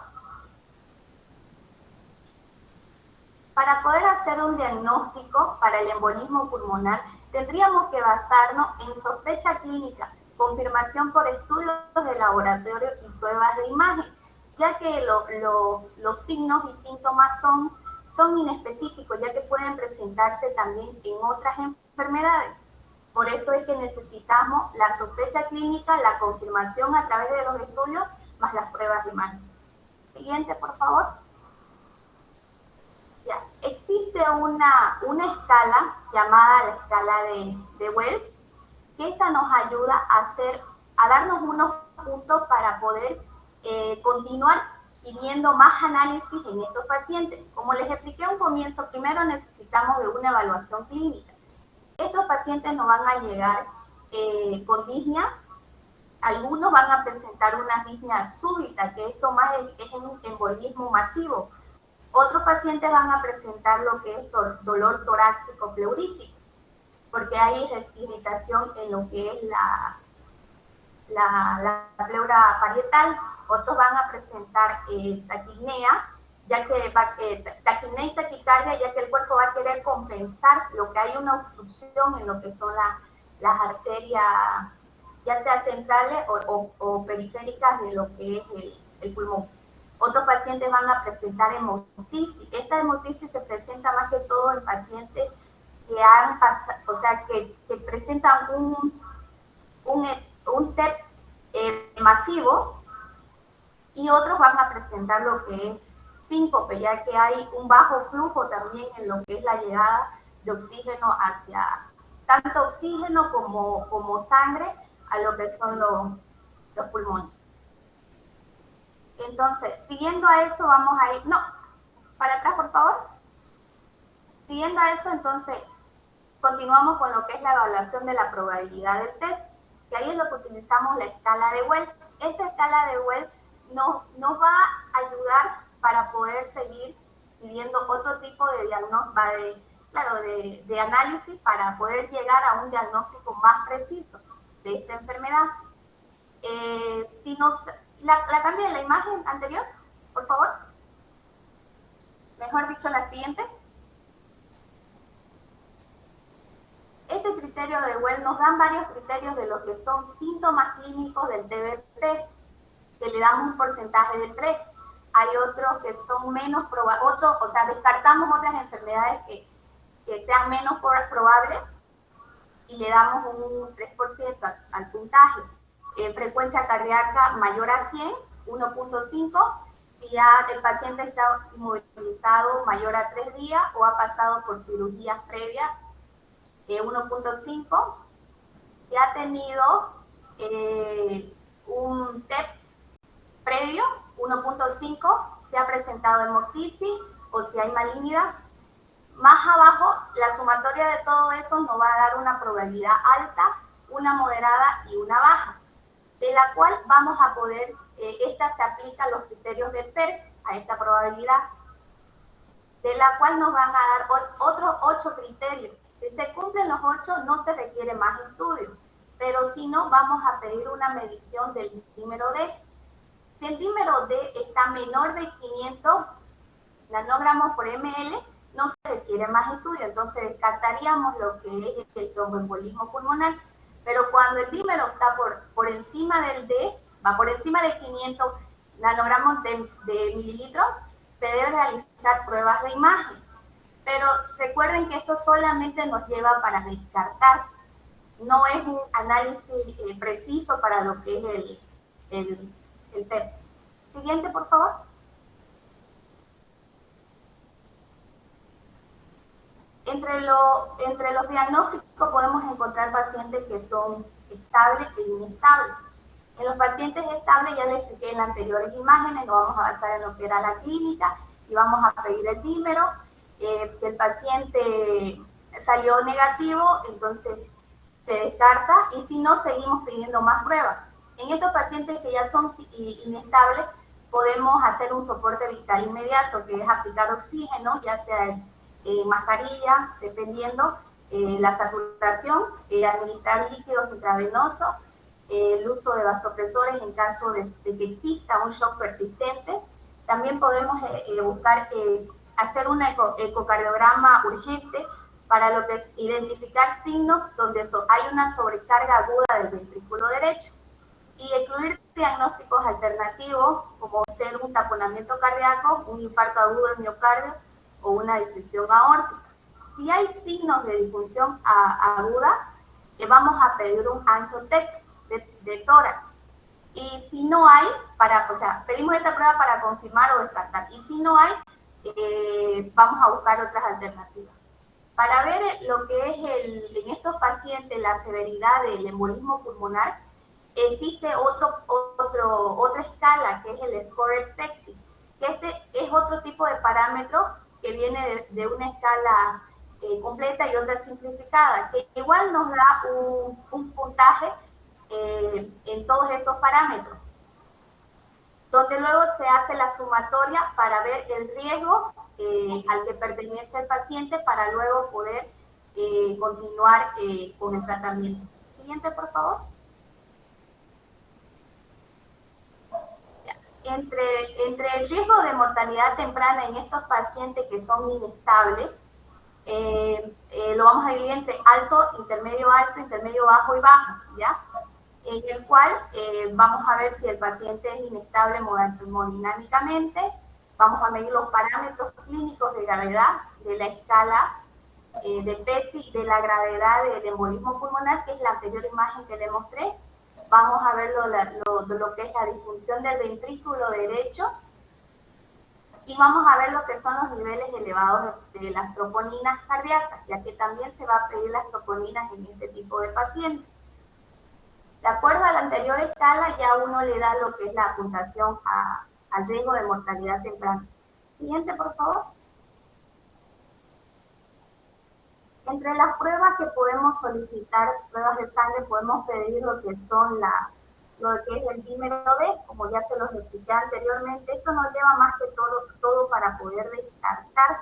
Para poder hacer un diagnóstico para el embolismo pulmonar, tendríamos que basarnos en sospecha clínica, confirmación por estudios de laboratorio y pruebas de imagen, ya que los signos y síntomas son inespecíficos, ya que pueden presentarse también en otras enfermedades. Por eso es que necesitamos la sospecha clínica, la confirmación a través de los estudios, más las pruebas de imagen. Siguiente, por favor. Ya. Existe una escala llamada la escala de Wells, que esta nos ayuda a darnos unos puntos para poder continuar pidiendo más análisis en estos pacientes. Como les expliqué a un comienzo, primero necesitamos de una evaluación clínica. Estos pacientes nos van a llegar con disnea. Algunos van a presentar una disnea súbita, que esto más es un embolismo masivo. Otros pacientes van a presentar lo que es dolor torácico pleurítico, porque hay irritación en lo que es la pleura parietal. Otros van a presentar taquipnea, taquipnea y taquicardia, ya que el cuerpo va a querer compensar lo que hay una obstrucción en lo que son las arterias, ya sea centrales o periféricas de lo que es el pulmón. Otros pacientes van a presentar hemoptisis. Esta hemoptisis se presenta más que todo en pacientes que han pasado, o sea, que presentan un TEP masivo, y otros van a presentar lo que es síncope, ya que hay un bajo flujo también en lo que es la llegada de oxígeno tanto oxígeno como sangre a lo que son los pulmones. Entonces, siguiendo a eso, vamos a ir, no, para atrás por favor. Siguiendo a eso, entonces, continuamos con lo que es la evaluación de la probabilidad del test, que ahí es lo que utilizamos la escala de Wells. Esta escala de Wells nos va a ayudar para poder seguir pidiendo otro tipo de diagnóstico, claro, de análisis para poder llegar a un diagnóstico más preciso de esta enfermedad. Si nos, la cambia de la imagen anterior, por favor. Mejor dicho, la siguiente. Este criterio de Well nos dan varios criterios de lo que son síntomas clínicos del TBP, que le damos un porcentaje de 3. Hay otros que son menos probables, o sea, descartamos otras enfermedades que sean menos probables y le damos un 3% al puntaje. Frecuencia cardíaca mayor a 100, 1.5, si ya el paciente está inmovilizado mayor a 3 días o ha pasado por cirugías previas, 1.5, si ha tenido un TEP previo, 1.5, si ha presentado hemoptisis o si hay malignidad. Más abajo, la sumatoria de todo eso nos va a dar una probabilidad alta, una moderada y una baja, de la cual vamos a poder, esta se aplica a los criterios de PERC, a esta probabilidad, de la cual nos van a dar otros 8 criterios. Si se cumplen los 8, no se requiere más estudio, pero si no, vamos a pedir una medición del dímero D. Si el dímero D está menor de 500 nanogramos por ml, no se requiere más estudio, entonces descartaríamos lo que es el tromboembolismo pulmonar. Pero cuando el dímero está por encima del D, va por encima de 500 nanogramos de mililitros, se debe realizar pruebas de imagen. Pero recuerden que esto solamente nos lleva para descartar, no es un análisis preciso para lo que es el TEP. Siguiente, por favor. Entre los diagnósticos podemos encontrar pacientes que son estables e inestables. En los pacientes estables, ya les expliqué en las anteriores imágenes, no vamos a avanzar en lo que era la clínica y vamos a pedir el dímero. Si el paciente salió negativo, entonces se descarta y si no, seguimos pidiendo más pruebas. En estos pacientes que ya son inestables, podemos hacer un soporte vital inmediato, que es aplicar oxígeno, ya sea mascarilla, dependiendo la saturación, administrar líquidos intravenosos, el uso de vasopresores en caso de que exista un shock persistente. También podemos buscar hacer un ecocardiograma urgente para lo que es identificar signos donde hay una sobrecarga aguda del ventrículo derecho y incluir diagnósticos alternativos como ser un taponamiento cardíaco, un infarto agudo del miocardio o una disección aórtica. Si hay signos de disfunción aguda, vamos a pedir un angiotec de tórax. Y si no hay, pedimos esta prueba para confirmar o descartar. Y si no hay, vamos a buscar otras alternativas. Para ver lo que es en estos pacientes la severidad del embolismo pulmonar, existe otra escala que es el score PEXI, que este es otro tipo de parámetro que viene de una escala completa y otra simplificada, que igual nos da un puntaje en todos estos parámetros, donde luego se hace la sumatoria para ver el riesgo al que pertenece el paciente para luego poder continuar con el tratamiento. Siguiente, por favor. Entre el riesgo de mortalidad temprana en estos pacientes que son inestables, lo vamos a dividir entre alto, intermedio bajo y bajo, ¿ya? En el cual vamos a ver si el paciente es inestable hemodinámicamente, vamos a medir los parámetros clínicos de gravedad de la escala de PESI de la gravedad del embolismo pulmonar, que es la anterior imagen que le mostré. Vamos a ver lo que es la disfunción del ventrículo derecho y vamos a ver lo que son los niveles elevados de las troponinas cardíacas, ya que también se va a pedir las troponinas en este tipo de pacientes. De acuerdo a la anterior escala, ya uno le da lo que es la puntuación al riesgo de mortalidad temprana. Siguiente, por favor. Entre las pruebas que podemos solicitar, pruebas de sangre, podemos pedir lo que son lo que es el dímero D, como ya se los expliqué anteriormente. Esto nos lleva más que todo para poder descartar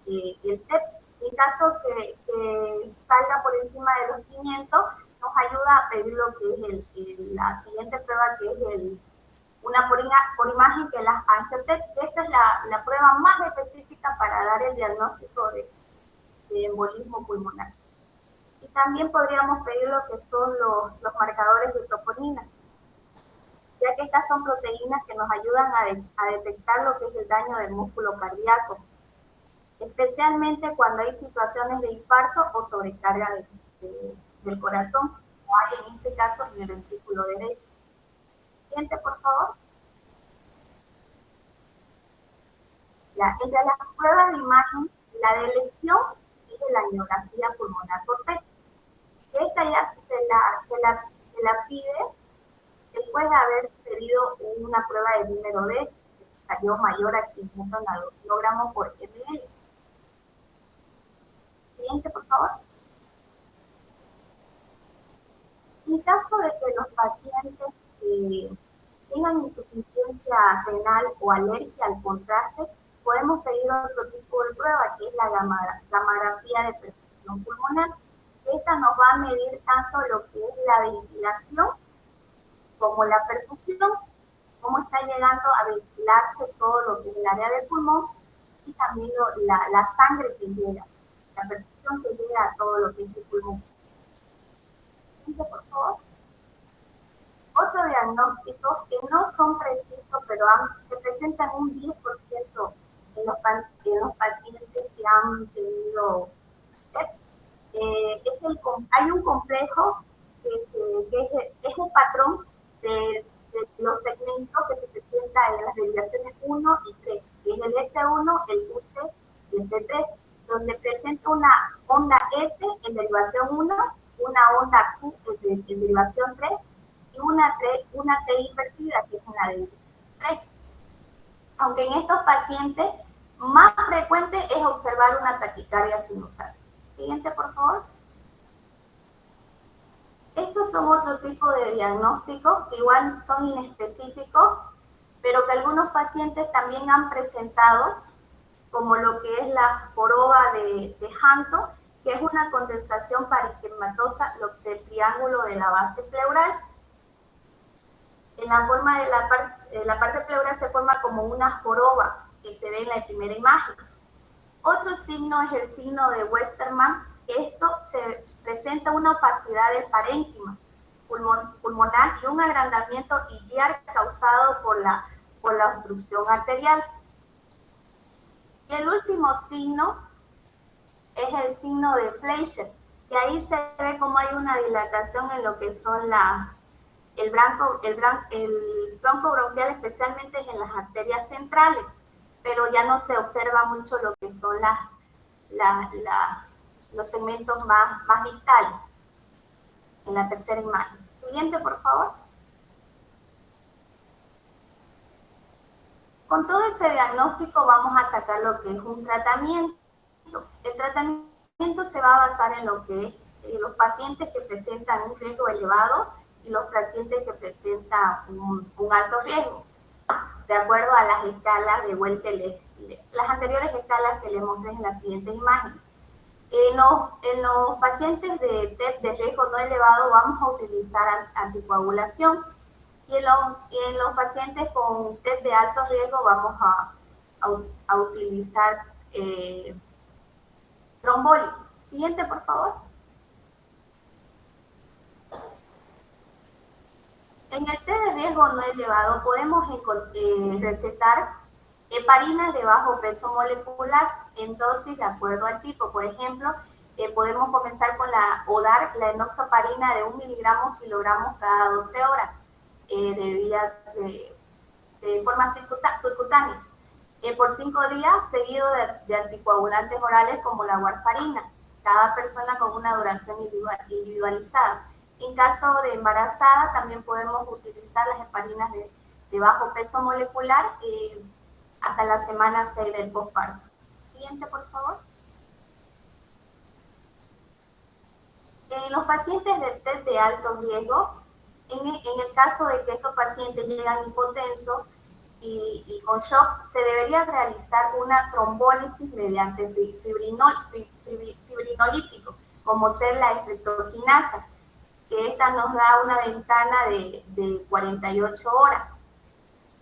el TEP. En caso que salga por encima de los 500, nos ayuda a pedir lo que es la siguiente prueba, que es una por imagen, que es la Angio-TET. Esa es la prueba más específica para dar el diagnóstico de embolismo pulmonar. Y también podríamos pedir lo que son los marcadores de troponina, ya que estas son proteínas que nos ayudan a detectar lo que es el daño del músculo cardíaco, especialmente cuando hay situaciones de infarto o sobrecarga del corazón, como hay en este caso en el ventrículo derecho. Siguiente, por favor. Entre las pruebas de imagen, la de elección es la angiografía pulmonar por PET. Esta ya se la pide después de haber pedido una prueba de número D, que salió mayor a 500 nanogramos por ml. Siguiente, por favor. En caso de que los pacientes tengan insuficiencia renal o alergia al contraste, podemos pedir otro tipo de prueba, que es la gamografía de perfusión pulmonar. Esta nos va a medir tanto lo que es la ventilación como la perfusión, cómo está llegando a ventilarse todo lo que es el área del pulmón, y también la sangre que llega, la perfusión que llega a todo lo que es el pulmón. Siguiente, por favor. Otros diagnósticos que no son precisos, pero se presentan un 10% en los pacientes que han tenido hay un complejo que es un patrón de los segmentos que se presentan en las derivaciones 1 y 3, que es el S1, el U3 y el T3, donde presenta una onda S en derivación 1, una onda Q en derivación 3 y una T invertida, que es en la derivación 3. Aunque en estos pacientes más frecuente es observar una taquicardia sinusal. Siguiente, por favor. Estos son otro tipo de diagnósticos que igual son inespecíficos, pero que algunos pacientes también han presentado, como lo que es la joroba de Hampton, que es una condensación parenquimatosa del triángulo de la base pleural. En la forma de la parte pleural se forma como una joroba que se ve en la primera imagen. Otro signo es el signo de Westermann. Esto se presenta una opacidad del parénquima pulmonar y un agrandamiento iliar causado por la obstrucción arterial. Y el último signo es el signo de Fleischer, que ahí se ve como hay una dilatación en lo que son el tronco bronquial, especialmente en las arterias centrales, pero ya no se observa mucho lo que son los segmentos más distales en la tercera imagen. Siguiente, por favor. Con todo ese diagnóstico vamos a sacar lo que es un tratamiento. El tratamiento se va a basar en lo que es los pacientes que presentan un riesgo elevado y los pacientes que presentan un alto riesgo, de acuerdo a las escalas de Welter, las anteriores escalas que le mostré en la siguiente imagen. En los pacientes de TEP de riesgo no elevado vamos a utilizar anticoagulación, y en los pacientes con TEP de alto riesgo vamos a utilizar trombólisis. Siguiente, por favor. En el test de riesgo no elevado podemos recetar heparinas de bajo peso molecular en dosis de acuerdo al tipo. Por ejemplo, podemos comenzar con dar la enoxaparina de 1 miligramo kilogramos cada 12 horas de forma subcutánea por 5 días, seguido de anticoagulantes orales como la warfarina, cada persona con una duración individualizada. En caso de embarazada, también podemos utilizar las heparinas de bajo peso molecular hasta la semana 6 del posparto. Siguiente, por favor. En los pacientes de TEP de alto riesgo, en el caso de que estos pacientes llegan hipotensos y con shock, se debería realizar una trombólisis mediante fibrinolítico, como ser la estreptoquinasa, que esta nos da una ventana de 48 horas.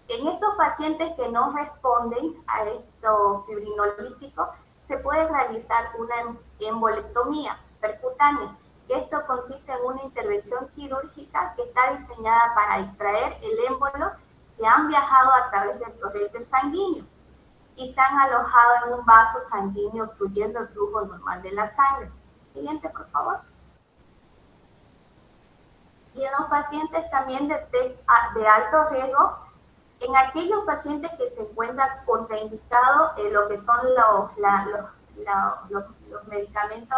En estos pacientes que no responden a estos fibrinolíticos, se puede realizar una embolectomía percutánea. Esto consiste en una intervención quirúrgica que está diseñada para extraer el émbolo que han viajado a través del torrente sanguíneo y se han alojado en un vaso sanguíneo obstruyendo el flujo normal de la sangre. Siguiente, por favor. Y en los pacientes también de alto riesgo, en aquellos pacientes que se encuentran contraindicados lo que son los medicamentos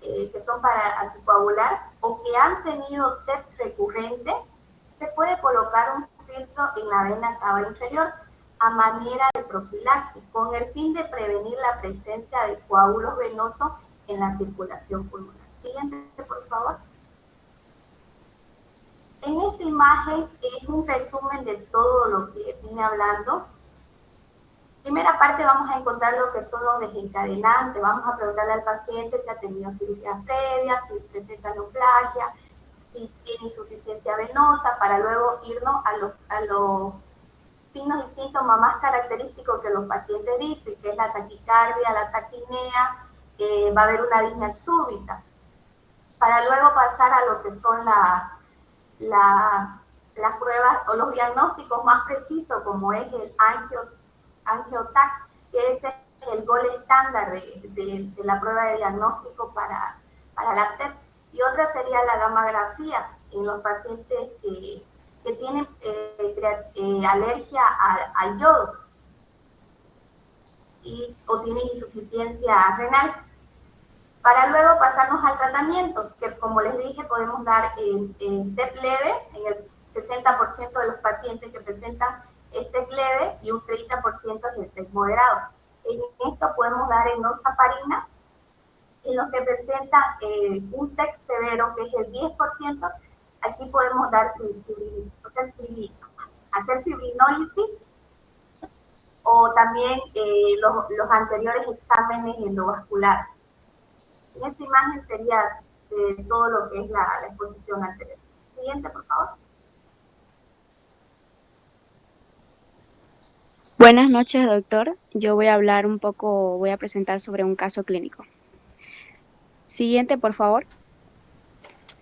que son para anticoagular o que han tenido TEP recurrente, se puede colocar un filtro en la vena cava inferior a manera de profilaxis con el fin de prevenir la presencia de coágulos venosos en la circulación pulmonar. Siguiente, por favor. En esta imagen es un resumen de todo lo que vine hablando. Primera parte vamos a encontrar lo que son los desencadenantes. Vamos a preguntarle al paciente si ha tenido cirugías previas, si presenta neoplasia, si tiene insuficiencia venosa, para luego irnos a los signos y síntomas más característicos que los pacientes dicen, que es la taquicardia, la taquinea, va a haber una disnea súbita. Para luego pasar a lo que son las pruebas o los diagnósticos más precisos, como es el angiotac, que es el gol estándar de la prueba de diagnóstico para la TEP, y otra sería la gammagrafía en los pacientes que tienen alergia al yodo o tienen insuficiencia renal. Para luego pasarnos al tratamiento, que como les dije, podemos dar TEP leve en el 60% de los pacientes que presentan TEP leve y un 30% es el TEP moderado. En esto podemos dar enoxaparina. En los que presentan un TEP severo, que es el 10%, aquí podemos dar hacer fibrinólisis o también los anteriores exámenes endovasculares. En esta imagen sería todo lo que es la exposición anterior. Siguiente, por favor. Buenas noches, doctor. Yo voy a presentar sobre un caso clínico. Siguiente, por favor.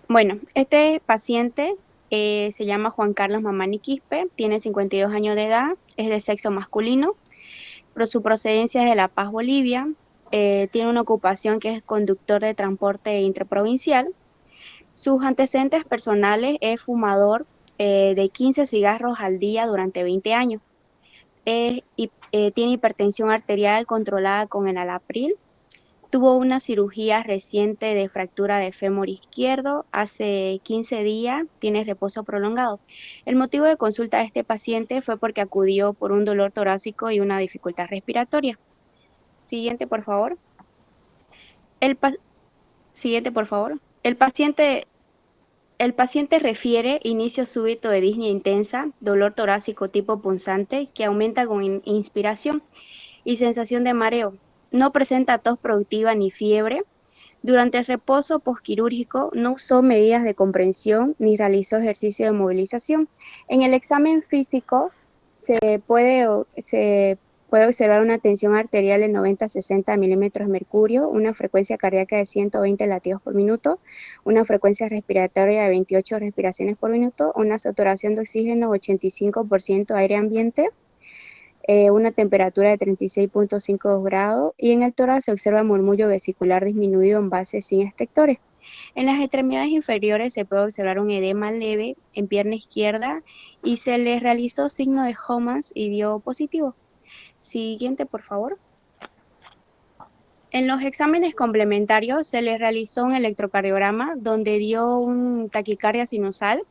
Bueno, este paciente se llama Juan Carlos Mamani Quispe, tiene 52 años de edad, es de sexo masculino, pero su procedencia es de La Paz, Bolivia. Tiene una ocupación que es conductor de transporte interprovincial. Sus antecedentes personales es fumador de 15 cigarros al día durante 20 años. Tiene hipertensión arterial controlada con enalapril. Tuvo una cirugía reciente de fractura de fémur izquierdo hace 15 días, tiene reposo prolongado. El motivo de consulta de este paciente fue porque acudió por un dolor torácico y una dificultad respiratoria. Siguiente, por favor. Siguiente, por favor. El paciente refiere inicio súbito de disnea intensa, dolor torácico tipo punzante que aumenta con inspiración y sensación de mareo. No presenta tos productiva ni fiebre. Durante el reposo postquirúrgico no usó medidas de comprensión ni realizó ejercicio de movilización. En el examen físico se puede observar una tensión arterial de 90-60 milímetros de mercurio, una frecuencia cardíaca de 120 latidos por minuto, una frecuencia respiratoria de 28 respiraciones por minuto, una saturación de oxígeno 85% aire ambiente, una temperatura de 36.5 grados y en el tórax se observa murmullo vesicular disminuido en base sin extectores. En las extremidades inferiores se puede observar un edema leve en pierna izquierda y se le realizó signo de Homans y dio positivo. Siguiente, por favor. En los exámenes complementarios se le realizó un electrocardiograma donde dio un taquicardia sinusal.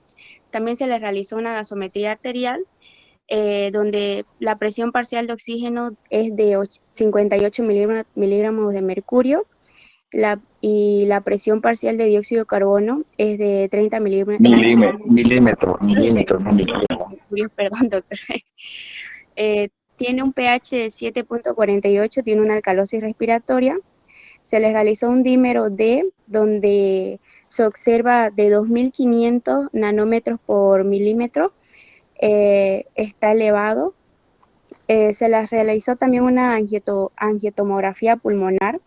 También se le realizó una gasometría arterial donde la presión parcial de oxígeno es de 58 miligramos de mercurio y la presión parcial de dióxido de carbono es de 30 milímetros. Perdón, doctor. Tiene un pH de 7.48, tiene una alcalosis respiratoria. se les realizó un dímero D donde se observa de 2.500 nanómetros por milímetro, está elevado. Se les realizó también una angiotomografía pulmonar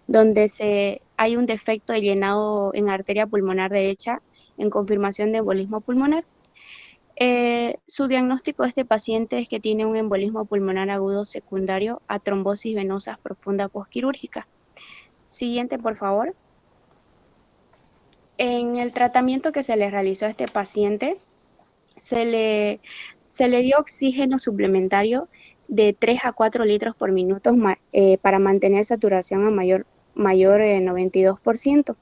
donde hay un defecto de llenado en arteria pulmonar derecha en confirmación de embolismo pulmonar. Su diagnóstico de este paciente es que tiene un embolismo pulmonar agudo secundario a trombosis venosa profunda postquirúrgica. Siguiente, por favor. En el tratamiento que se le realizó a este paciente, se le dio oxígeno suplementario de 3 a 4 litros por minuto para mantener saturación a mayor 92%.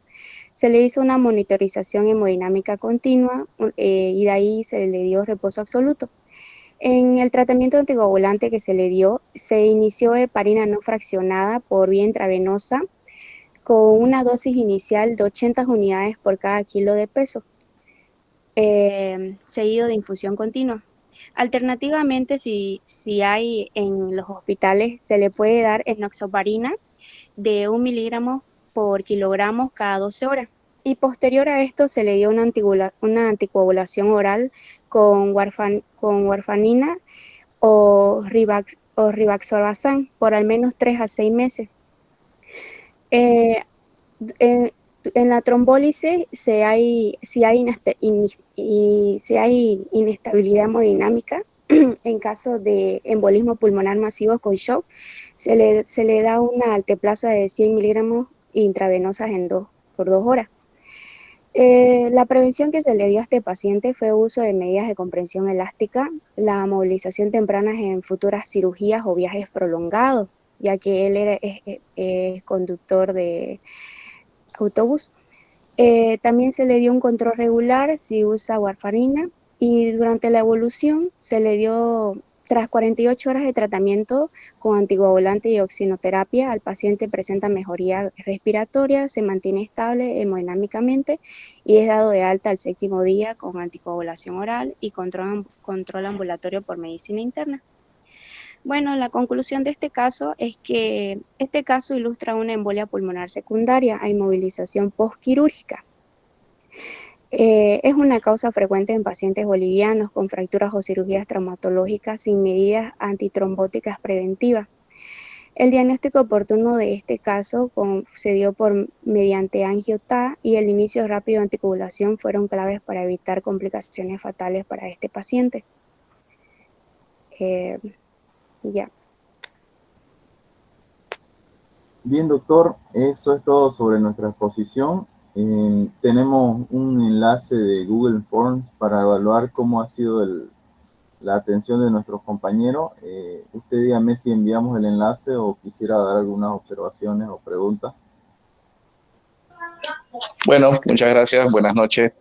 Se le hizo una monitorización hemodinámica continua y de ahí se le dio reposo absoluto. En el tratamiento anticoagulante que se le dio, se inició heparina no fraccionada por vía intravenosa con una dosis inicial de 80 unidades por cada kilo de peso, seguido de infusión continua. Alternativamente, si hay en los hospitales, se le puede dar enoxaparina de 1 miligramo por kilogramo cada 12 horas. Y posterior a esto se le dio una anticoagulación oral con warfarina o rivaroxaban por al menos 3 a 6 meses. En la trombólisis, si hay inestabilidad hemodinámica, en caso de embolismo pulmonar masivo con shock, se le da una alteplasa de 100 miligramos intravenosas por 2 horas. La prevención que se le dio a este paciente fue uso de medidas de comprensión elástica, la movilización temprana en futuras cirugías o viajes prolongados, ya que él es conductor de autobús. También se le dio un control regular si usa warfarina, y durante la evolución se le dio, tras 48 horas de tratamiento con anticoagulante y oxinoterapia, al paciente presenta mejoría respiratoria, se mantiene estable hemodinámicamente y es dado de alta al 7º día con anticoagulación oral y control ambulatorio por medicina interna. Bueno, la conclusión de este caso es que este caso ilustra una embolia pulmonar secundaria a inmovilización postquirúrgica. Es una causa frecuente en pacientes bolivianos con fracturas o cirugías traumatológicas sin medidas antitrombóticas preventivas. El diagnóstico oportuno de este caso se dio mediante angio-TA y el inicio rápido de anticoagulación fueron claves para evitar complicaciones fatales para este paciente. Ya. Bien, doctor, eso es todo sobre nuestra exposición. Tenemos un enlace de Google Forms para evaluar cómo ha sido la atención de nuestros compañeros. Usted dígame si enviamos el enlace o quisiera dar algunas observaciones o preguntas. Bueno, muchas gracias. Buenas noches.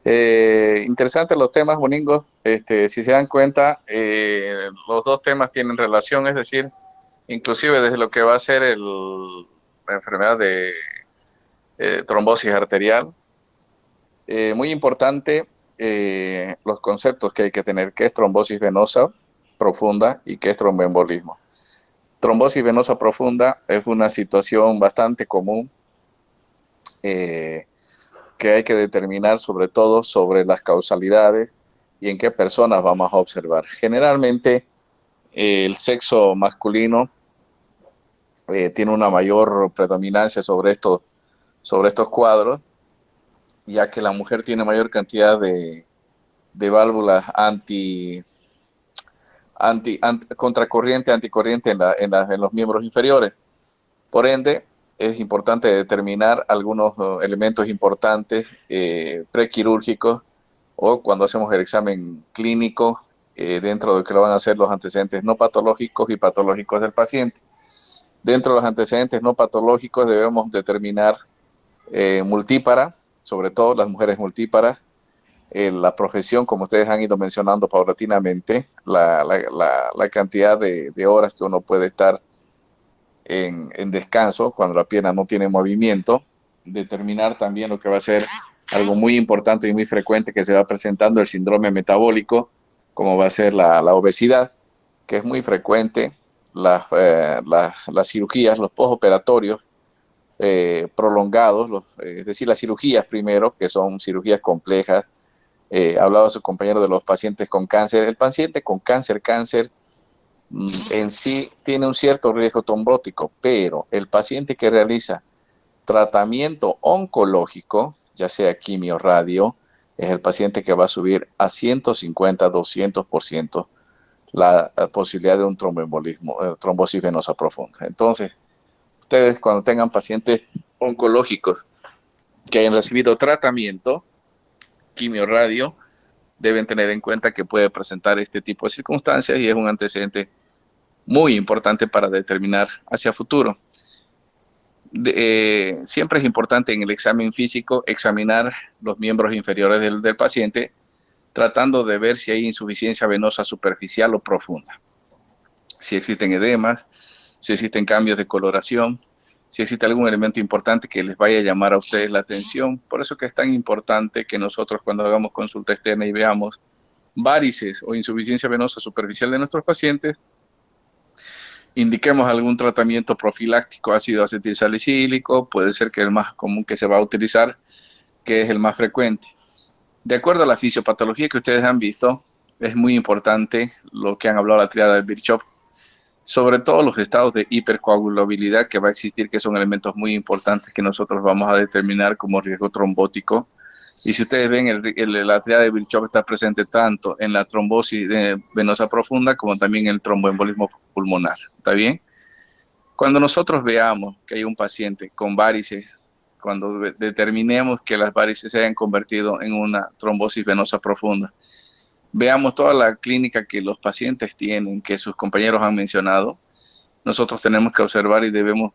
Interesantes los temas, Boningo. Si se dan cuenta, los dos temas tienen relación, es decir, inclusive desde lo que va a ser la enfermedad de trombosis arterial. Muy importante los conceptos que hay que tener, qué es trombosis venosa profunda y qué es tromboembolismo. Trombosis venosa profunda es una situación bastante común que hay que determinar sobre todo sobre las causalidades y en qué personas vamos a observar. Generalmente el sexo masculino tiene una mayor predominancia sobre estos cuadros, ya que la mujer tiene mayor cantidad de válvulas contracorriente, anticorriente en los miembros inferiores. Por ende, es importante determinar algunos elementos importantes prequirúrgicos o cuando hacemos el examen clínico dentro de que lo van a hacer los antecedentes no patológicos y patológicos del paciente. Dentro de los antecedentes no patológicos debemos determinar multípara, sobre todo las mujeres multíparas, la profesión, como ustedes han ido mencionando paulatinamente, la cantidad de horas que uno puede estar en descanso cuando la pierna no tiene movimiento, determinar también lo que va a ser algo muy importante y muy frecuente que se va presentando, el síndrome metabólico, como va a ser la obesidad, que es muy frecuente las cirugías, los postoperatorios prolongados, es decir, las cirugías primero, que son cirugías complejas. Hablaba su compañero de los pacientes con cáncer. El paciente con cáncer en sí tiene un cierto riesgo trombótico, pero el paciente que realiza tratamiento oncológico, ya sea quimio, radio, es el paciente que va a subir a 150, 200% la posibilidad de un tromboembolismo, trombosis venosa profunda. Entonces, ustedes cuando tengan pacientes oncológicos que hayan recibido tratamiento, quimio, radio, deben tener en cuenta que puede presentar este tipo de circunstancias y es un antecedente muy importante para determinar hacia futuro. Siempre es importante en el examen físico examinar los miembros inferiores del paciente, tratando de ver si hay insuficiencia venosa superficial o profunda, si existen edemas, si existen cambios de coloración, si existe algún elemento importante que les vaya a llamar a ustedes la atención. Por eso que es tan importante que nosotros cuando hagamos consulta externa y veamos varices o insuficiencia venosa superficial de nuestros pacientes, indiquemos algún tratamiento profiláctico, ácido acetilsalicílico, puede ser que el más común que se va a utilizar, que es el más frecuente. De acuerdo a la fisiopatología que ustedes han visto, es muy importante lo que han hablado la triada de Virchow, sobre todo los estados de hipercoagulabilidad que va a existir, que son elementos muy importantes que nosotros vamos a determinar como riesgo trombótico. Y si ustedes ven, la triada de Virchow está presente tanto en la trombosis venosa profunda como también en el tromboembolismo pulmonar. ¿Está bien? Cuando nosotros veamos que hay un paciente con varices, cuando determinemos que las varices se hayan convertido en una trombosis venosa profunda, veamos toda la clínica que los pacientes tienen, que sus compañeros han mencionado, nosotros tenemos que observar y debemos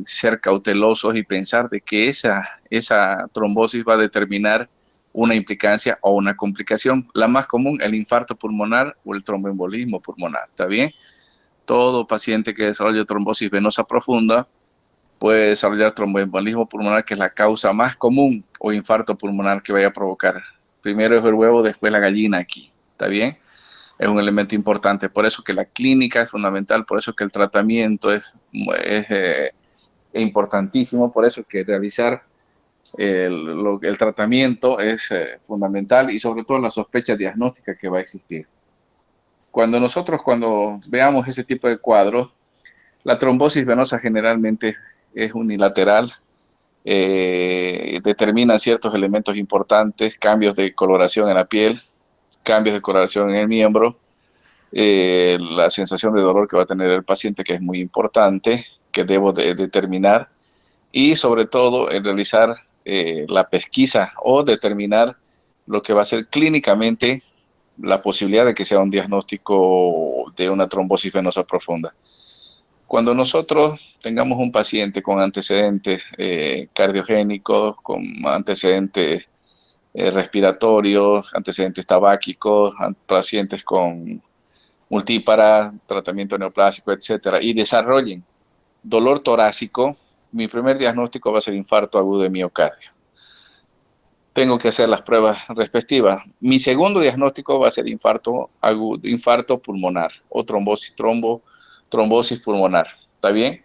ser cautelosos y pensar de que esa trombosis va a determinar una implicancia o una complicación. La más común, el infarto pulmonar o el tromboembolismo pulmonar, ¿está bien? Todo paciente que desarrolle trombosis venosa profunda puede desarrollar tromboembolismo pulmonar, que es la causa más común, o infarto pulmonar que vaya a provocar. Primero es el huevo, después la gallina aquí, ¿está bien? Es un elemento importante, por eso que la clínica es fundamental, por eso que el tratamiento es importantísimo, por eso que realizar el tratamiento es fundamental y sobre todo la sospecha diagnóstica que va a existir. Cuando veamos ese tipo de cuadros, la trombosis venosa generalmente es unilateral, determina ciertos elementos importantes, cambios de coloración en la piel, cambios de coloración en el miembro, la sensación de dolor que va a tener el paciente, que es muy importante, que debo determinar, y sobre todo en realizar la pesquisa o determinar lo que va a ser clínicamente la posibilidad de que sea un diagnóstico de una trombosis venosa profunda. Cuando nosotros tengamos un paciente con antecedentes cardiogénicos, con antecedentes respiratorios, antecedentes tabáquicos, pacientes con multípara, tratamiento neoplásico, etcétera, y desarrollen dolor torácico, mi primer diagnóstico va a ser infarto agudo de miocardio. Tengo que hacer las pruebas respectivas. Mi segundo diagnóstico va a ser infarto pulmonar o trombosis pulmonar. ¿Está bien?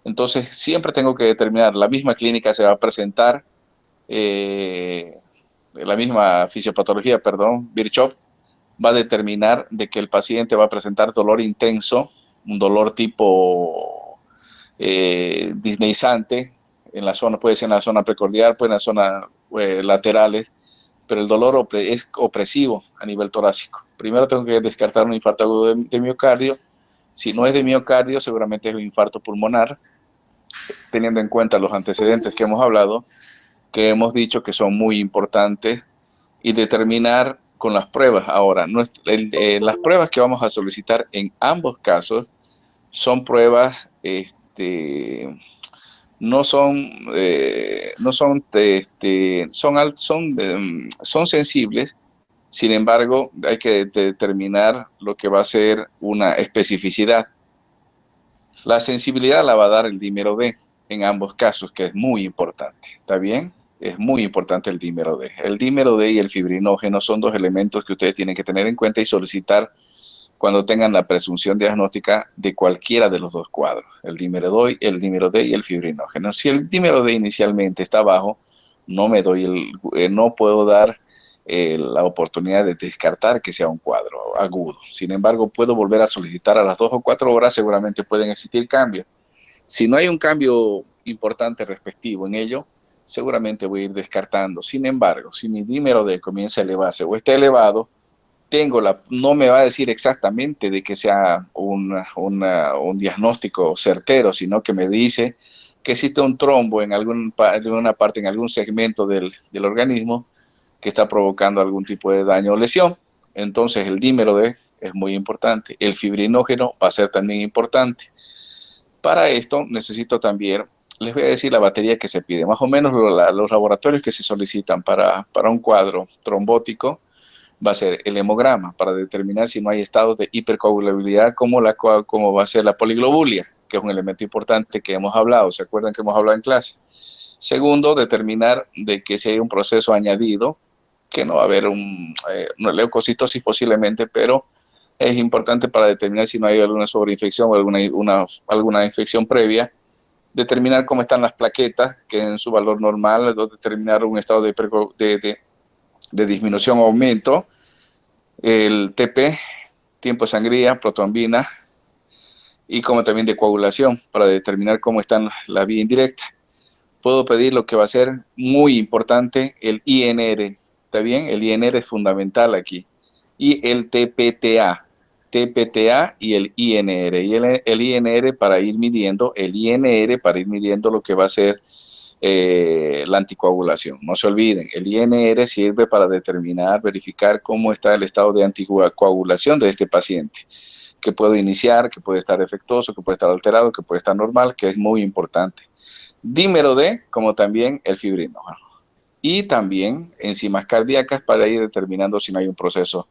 Entonces, siempre tengo que determinar, la misma clínica se va a presentar, la misma fisiopatología, Virchow, va a determinar de que el paciente va a presentar dolor intenso, un dolor tipo disneizante, en la zona, puede ser en la zona precordial, puede en la zona laterales, pero el dolor es opresivo a nivel torácico. Primero tengo que descartar un infarto agudo de miocardio. Si no es de miocardio, seguramente es un infarto pulmonar, teniendo en cuenta los antecedentes que hemos hablado, que hemos dicho que son muy importantes, y determinar con las pruebas. Ahora, las pruebas que vamos a solicitar en ambos casos son pruebas, son sensibles. Sin embargo, hay que determinar lo que va a ser una especificidad. La sensibilidad la va a dar el dímero D en ambos casos, que es muy importante. ¿Está bien? Es muy importante el dímero D. El dímero D y el fibrinógeno son dos elementos que ustedes tienen que tener en cuenta y solicitar cuando tengan la presunción diagnóstica de cualquiera de los dos cuadros, el dímero D y el fibrinógeno. Si el dímero D inicialmente está bajo, no puedo dar la oportunidad de descartar que sea un cuadro agudo. Sin embargo, puedo volver a solicitar a las 2 o 4 horas, seguramente pueden existir cambios. Si no hay un cambio importante respectivo en ello, seguramente voy a ir descartando. Sin embargo, si mi dímero D comienza a elevarse o está elevado, no me va a decir exactamente de que sea un diagnóstico certero, sino que me dice que existe un trombo en alguna parte, en algún segmento del organismo que está provocando algún tipo de daño o lesión. Entonces el dímero D es muy importante. El fibrinógeno va a ser también importante. Para esto necesito también, les voy a decir la batería que se pide, más o menos los laboratorios que se solicitan para un cuadro trombótico. Va a ser el hemograma para determinar si no hay estados de hipercoagulabilidad como va a ser la poliglobulia, que es un elemento importante que hemos hablado. ¿Se acuerdan que hemos hablado en clase? Segundo, determinar de que si hay un proceso añadido, que no va a haber una leucocitosis posiblemente, pero es importante para determinar si no hay alguna sobreinfección o alguna infección previa. Determinar cómo están las plaquetas, que en su valor normal, determinar un estado de disminución o aumento, el TP, tiempo de sangría, protrombina, y como también de coagulación, para determinar cómo están la vía indirecta. Puedo pedir lo que va a ser muy importante, el INR, ¿está bien? El INR es fundamental aquí. Y el TPTA y el INR. Y el INR para ir midiendo, lo que va a ser la anticoagulación. No se olviden, el INR sirve para verificar cómo está el estado de anticoagulación de este paciente, que puede iniciar, que puede estar defectuoso, que puede estar alterado, que puede estar normal, que es muy importante. Dímero D, como también el fibrinógeno. Y también enzimas cardíacas para ir determinando si no hay un proceso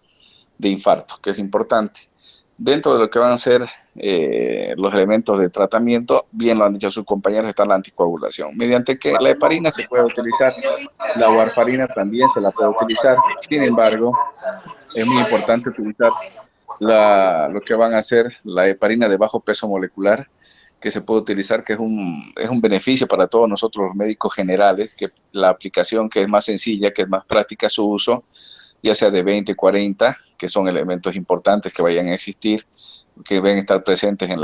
de infarto, que es importante. Dentro de lo que van a ser los elementos de tratamiento, bien lo han dicho sus compañeros, está la anticoagulación. Mediante que la heparina se puede utilizar, la warfarina también se la puede utilizar. Sin embargo, es muy importante utilizar lo que van a ser la heparina de bajo peso molecular, que se puede utilizar, que es un beneficio para todos nosotros los médicos generales, que la aplicación que es más sencilla, que es más práctica su uso, ya sea de 20, 40, que son elementos importantes que vayan a existir, que deben estar presentes en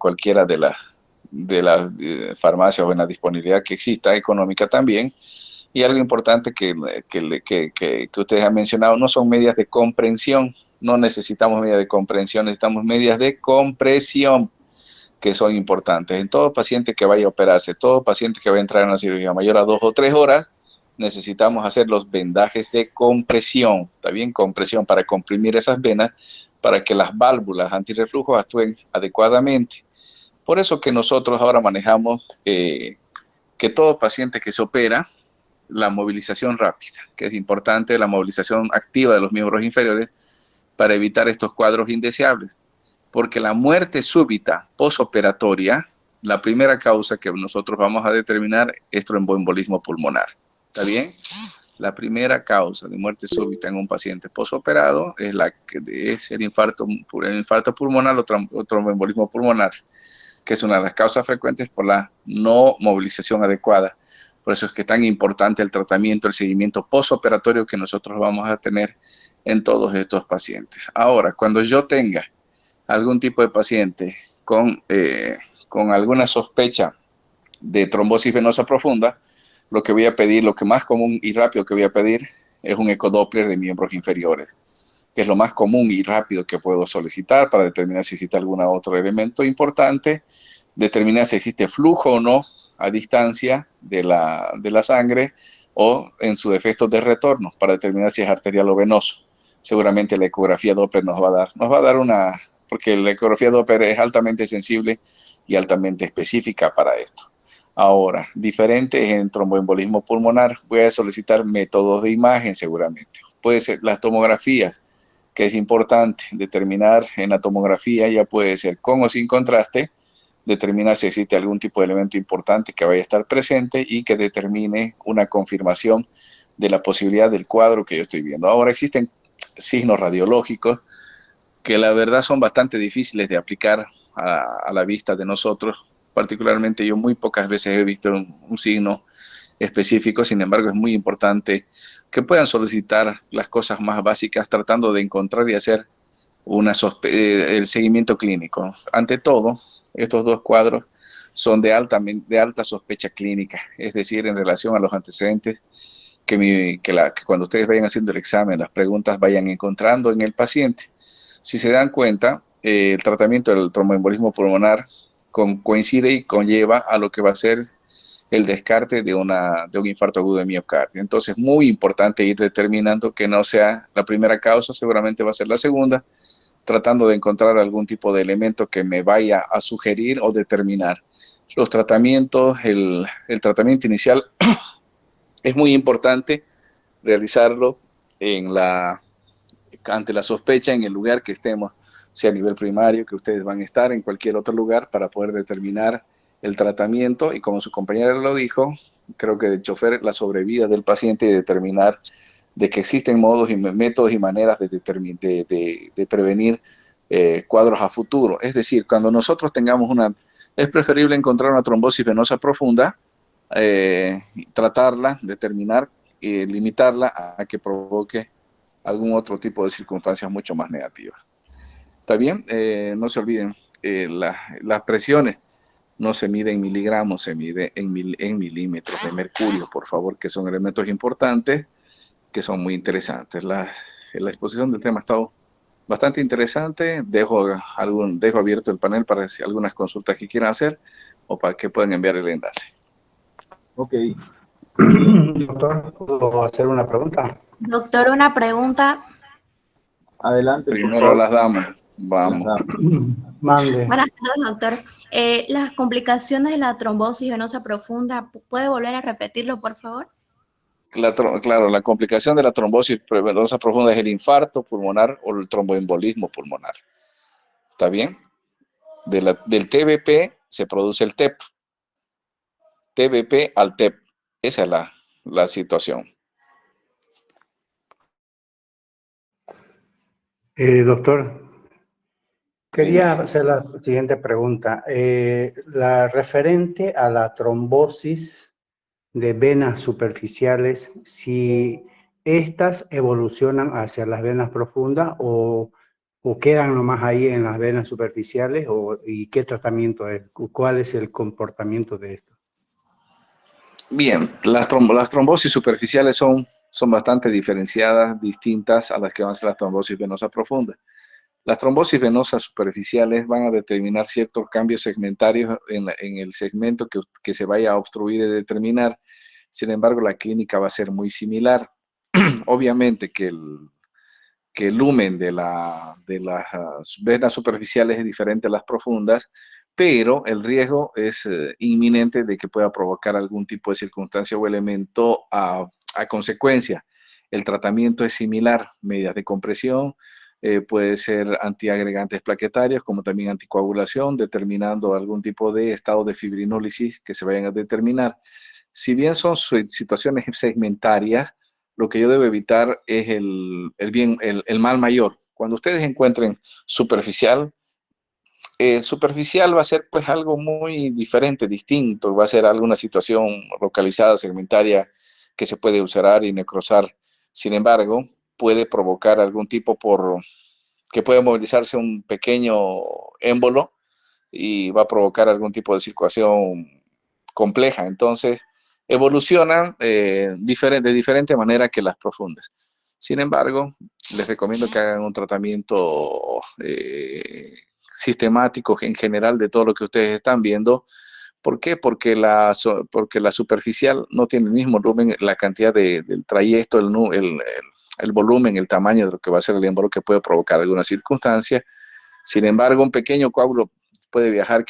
cualquiera de las farmacias o en la disponibilidad que exista, económica también. Y algo importante que ustedes han mencionado, no son medidas de comprensión, no necesitamos medidas de comprensión, necesitamos medidas de compresión, que son importantes. En todo paciente que vaya a operarse, todo paciente que va a entrar en una cirugía mayor a 2 o 3 horas, necesitamos hacer los vendajes de compresión, ¿está bien? Compresión para comprimir esas venas, para que las válvulas antirreflujo actúen adecuadamente. Por eso que nosotros ahora manejamos que todo paciente que se opera, la movilización rápida, que es importante, la movilización activa de los miembros inferiores para evitar estos cuadros indeseables. Porque la muerte súbita posoperatoria, la primera causa que nosotros vamos a determinar es tromboembolismo pulmonar. ¿Está bien? La primera causa de muerte súbita en un paciente posoperado es el infarto pulmonar o tromboembolismo pulmonar, que es una de las causas frecuentes por la no movilización adecuada. Por eso es que es tan importante el tratamiento, el seguimiento posoperatorio que nosotros vamos a tener en todos estos pacientes. Ahora, cuando yo tenga algún tipo de paciente con alguna sospecha de trombosis venosa profunda, lo que voy a pedir, lo que más común y rápido que voy a pedir es un ecodoppler de miembros inferiores, que es lo más común y rápido que puedo solicitar para determinar si existe algún otro elemento importante, determinar si existe flujo o no a distancia de la sangre o en su defecto de retorno para determinar si es arterial o venoso. Seguramente la ecografía Doppler nos va a dar porque la ecografía Doppler es altamente sensible y altamente específica para esto. Ahora, diferente en tromboembolismo pulmonar, voy a solicitar métodos de imagen seguramente. Puede ser las tomografías, que es importante determinar en la tomografía, ya puede ser con o sin contraste, determinar si existe algún tipo de elemento importante que vaya a estar presente y que determine una confirmación de la posibilidad del cuadro que yo estoy viendo. Ahora existen signos radiológicos que la verdad son bastante difíciles de aplicar a la vista de nosotros. Particularmente yo muy pocas veces he visto un signo específico, sin embargo es muy importante que puedan solicitar las cosas más básicas tratando de encontrar y hacer el seguimiento clínico. Ante todo, estos dos cuadros son de alta sospecha clínica, es decir, en relación a los antecedentes que cuando ustedes vayan haciendo el examen, las preguntas vayan encontrando en el paciente. Si se dan cuenta, el tratamiento del tromboembolismo pulmonar coincide y conlleva a lo que va a ser el descarte de un infarto agudo de miocardio. Entonces, muy importante ir determinando que no sea la primera causa, seguramente va a ser la segunda, tratando de encontrar algún tipo de elemento que me vaya a sugerir o determinar. Los tratamientos, el tratamiento inicial es muy importante realizarlo ante la sospecha en el lugar que estemos, sea a nivel primario, que ustedes van a estar en cualquier otro lugar para poder determinar el tratamiento y como su compañera lo dijo, creo que de chofer la sobrevida del paciente y determinar de que existen modos y métodos y maneras de prevenir cuadros a futuro. Es decir, cuando nosotros tengamos es preferible encontrar una trombosis venosa profunda, tratarla, determinar y limitarla a que provoque algún otro tipo de circunstancias mucho más negativas. ¿Está bien? No se olviden, las presiones no se mide en miligramos, se mide en milímetros de mercurio, por favor, que son elementos importantes, que son muy interesantes. La exposición del tema ha estado bastante interesante. Dejo abierto el panel para algunas consultas que quieran hacer o para que puedan enviar el enlace. Ok. Doctor, ¿puedo hacer una pregunta? Doctor, una pregunta. Adelante. Primero las damas. Vamos. Mande. Buenas tardes, doctor. Las complicaciones de la trombosis venosa profunda, ¿puede volver a repetirlo, por favor? Claro, la complicación de la trombosis venosa profunda es el infarto pulmonar o el tromboembolismo pulmonar. ¿Está bien? Del TBP se produce el TEP. TBP al TEP. Esa es la situación. Doctor, quería hacer la siguiente pregunta. La referente a la trombosis de venas superficiales, si estas evolucionan hacia las venas profundas o quedan nomás ahí en las venas superficiales, y qué tratamiento es, cuál es el comportamiento de esto. Bien, las trombosis superficiales son bastante diferenciadas, distintas a las que van a ser las trombosis venosas profundas. Las trombosis venosas superficiales van a determinar ciertos cambios segmentarios en el segmento que se vaya a obstruir y determinar. Sin embargo, la clínica va a ser muy similar. Obviamente que el lumen de las venas superficiales es diferente a las profundas, pero el riesgo es inminente de que pueda provocar algún tipo de circunstancia o elemento a consecuencia. El tratamiento es similar, medidas de compresión, puede ser antiagregantes plaquetarios, como también anticoagulación, determinando algún tipo de estado de fibrinólisis que se vayan a determinar. Si bien son situaciones segmentarias, lo que yo debo evitar es el mal mayor. Cuando ustedes encuentren superficial, superficial va a ser pues algo muy diferente, distinto, va a ser alguna situación localizada, segmentaria, que se puede ulcerar y necrosar. Sin embargo, puede provocar algún tipo que puede movilizarse un pequeño émbolo y va a provocar algún tipo de circulación compleja. Entonces, evolucionan de diferente manera que las profundas. Sin embargo, les recomiendo que hagan un tratamiento sistemático en general de todo lo que ustedes están viendo. ¿Por qué? Porque la superficial no tiene el mismo volumen, la cantidad del trayecto, el volumen, el tamaño de lo que va a ser el émbolo que puede provocar alguna circunstancia. Sin embargo, un pequeño coágulo puede viajar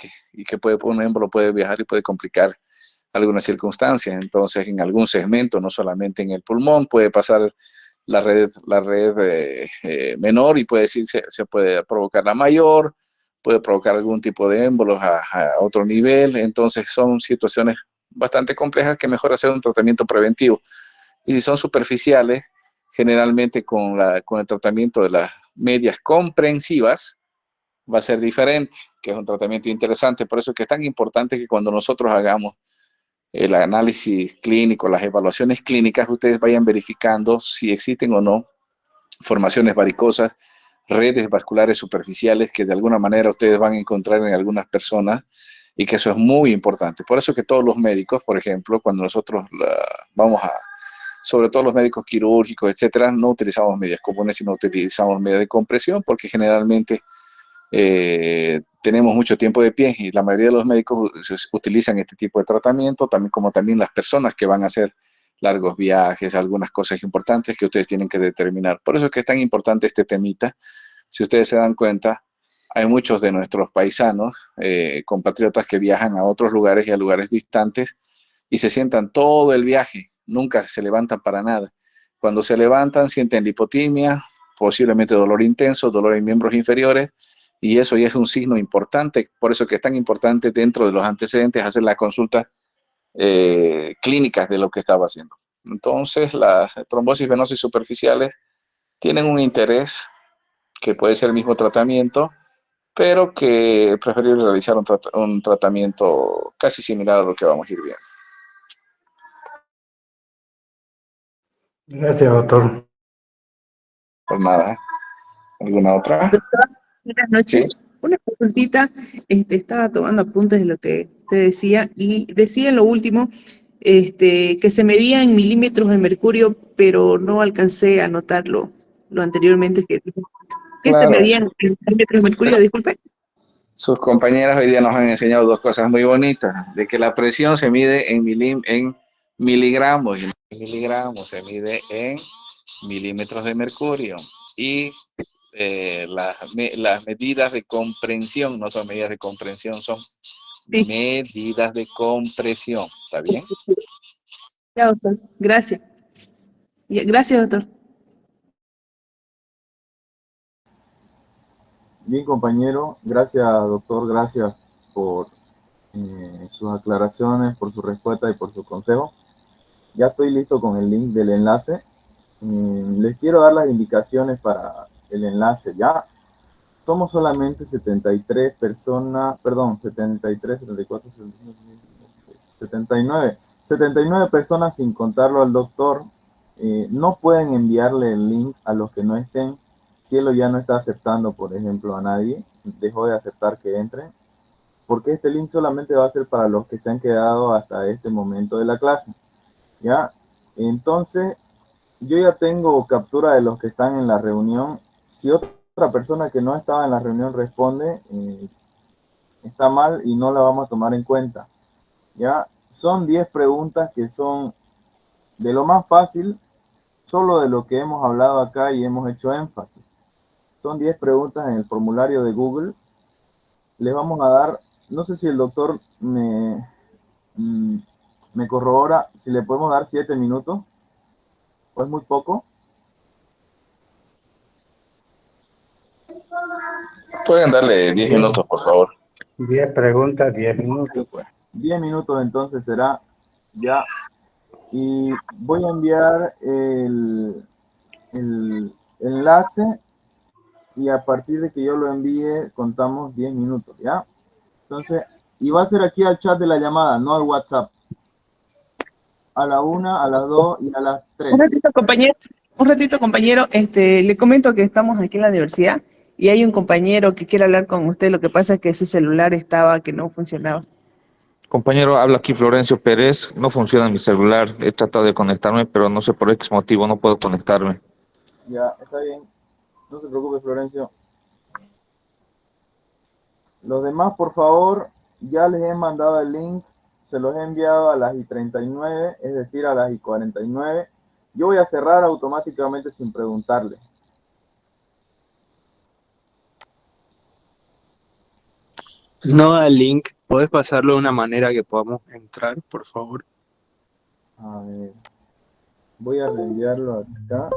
un émbolo puede viajar y puede complicar alguna circunstancia. Entonces, en algún segmento, no solamente en el pulmón, puede pasar la red menor y se puede provocar la mayor, puede provocar algún tipo de émbolos a otro nivel. Entonces, son situaciones bastante complejas que mejor hacer un tratamiento preventivo. Y si son superficiales, generalmente con el tratamiento medias comprensivas, va a ser diferente, que es un tratamiento interesante. Por eso es que es tan importante que cuando nosotros hagamos el análisis clínico, las evaluaciones clínicas, ustedes vayan verificando si existen o no formaciones varicosas, redes vasculares superficiales que de alguna manera ustedes van a encontrar en algunas personas, y que eso es muy importante. Por eso que todos los médicos, por ejemplo, cuando nosotros vamos a, sobre todo los médicos quirúrgicos, etcétera, no utilizamos medias comunes, sino utilizamos medias de compresión, porque generalmente tenemos mucho tiempo de pie y la mayoría de los médicos utilizan este tipo de tratamiento, también como también las personas que van a hacer largos viajes, algunas cosas importantes que ustedes tienen que determinar. Por eso es que es tan importante este temita. Si ustedes se dan cuenta, hay muchos de nuestros paisanos, compatriotas, que viajan a otros lugares y a lugares distantes y se sientan todo el viaje, nunca se levantan para nada. Cuando se levantan sienten lipotimia, posiblemente dolor intenso, dolor en miembros inferiores, y eso ya es un signo importante. Por eso que es tan importante dentro de los antecedentes hacer la consulta clínicas de lo que estaba haciendo. Entonces, las trombosis venosas superficiales tienen un interés que puede ser el mismo tratamiento, pero que es preferible realizar un tratamiento casi similar a lo que vamos a ir viendo. Gracias, doctor. Por nada. ¿Alguna otra? Doctora, buenas noches. Sí. Una consultita, estaba tomando apuntes de lo que te decía y decía en lo último que se medía en milímetros de mercurio, pero no alcancé a notarlo lo anteriormente que dijo. ¿Qué se Claro. medía en milímetros de mercurio? Disculpe. Sus compañeras hoy día nos han enseñado dos cosas muy bonitas, de que la presión se mide en miligramos, y en miligramos se mide en milímetros de mercurio, y las medidas de comprensión no son medidas de comprensión, son medidas de compresión. ¿Está bien? Ya, doctor. Gracias. Gracias, doctor. Bien, compañero, gracias, doctor, gracias por sus aclaraciones, por su respuesta y por su consejo. Ya estoy listo con el link del enlace. Les quiero dar las indicaciones para el enlace. Ya somos solamente 73 personas, perdón, 73, 74, 79 personas sin contarlo al doctor. No pueden enviarle el link a los que no estén. Cielo ya no está aceptando, por ejemplo, a nadie. Dejó de aceptar que entren, porque este link solamente va a ser para los que se han quedado hasta este momento de la clase. ¿Ya? Entonces, yo ya tengo captura de los que están en la reunión. Si otra persona que no estaba en la reunión responde, está mal y no la vamos a tomar en cuenta. ¿Ya? Son 10 preguntas que son de lo más fácil, solo de lo que hemos hablado acá y hemos hecho énfasis. Son 10 preguntas en el formulario de Google. Les vamos a dar, no sé si el doctor me corrobora si le podemos dar 7 minutos o es muy poco. Pueden darle 10 minutos, por favor. 10 preguntas, 10 minutos. Pues. 10 minutos entonces será ya. Y voy a enviar el enlace y a partir de que yo lo envíe contamos 10 minutos, ¿ya? Entonces, y va a ser aquí al chat de la llamada, no al WhatsApp. A la 1, a las 2 y a las 3. Un ratito, compañero, le comento que estamos aquí en la universidad y hay un compañero que quiere hablar con usted. Lo que pasa es que su celular que no funcionaba. Compañero, habla aquí Florencio Pérez. No funciona mi celular. He tratado de conectarme, pero no sé por X motivo no puedo conectarme. Ya, está bien. No se preocupe, Florencio. Los demás, por favor, ya les he mandado el link. Se los he enviado a las y39, es decir, a las y49. Yo voy a cerrar automáticamente sin preguntarle. No al link. ¿Puedes pasarlo de una manera que podamos entrar, por favor? A ver. Voy a reenviarlo acá.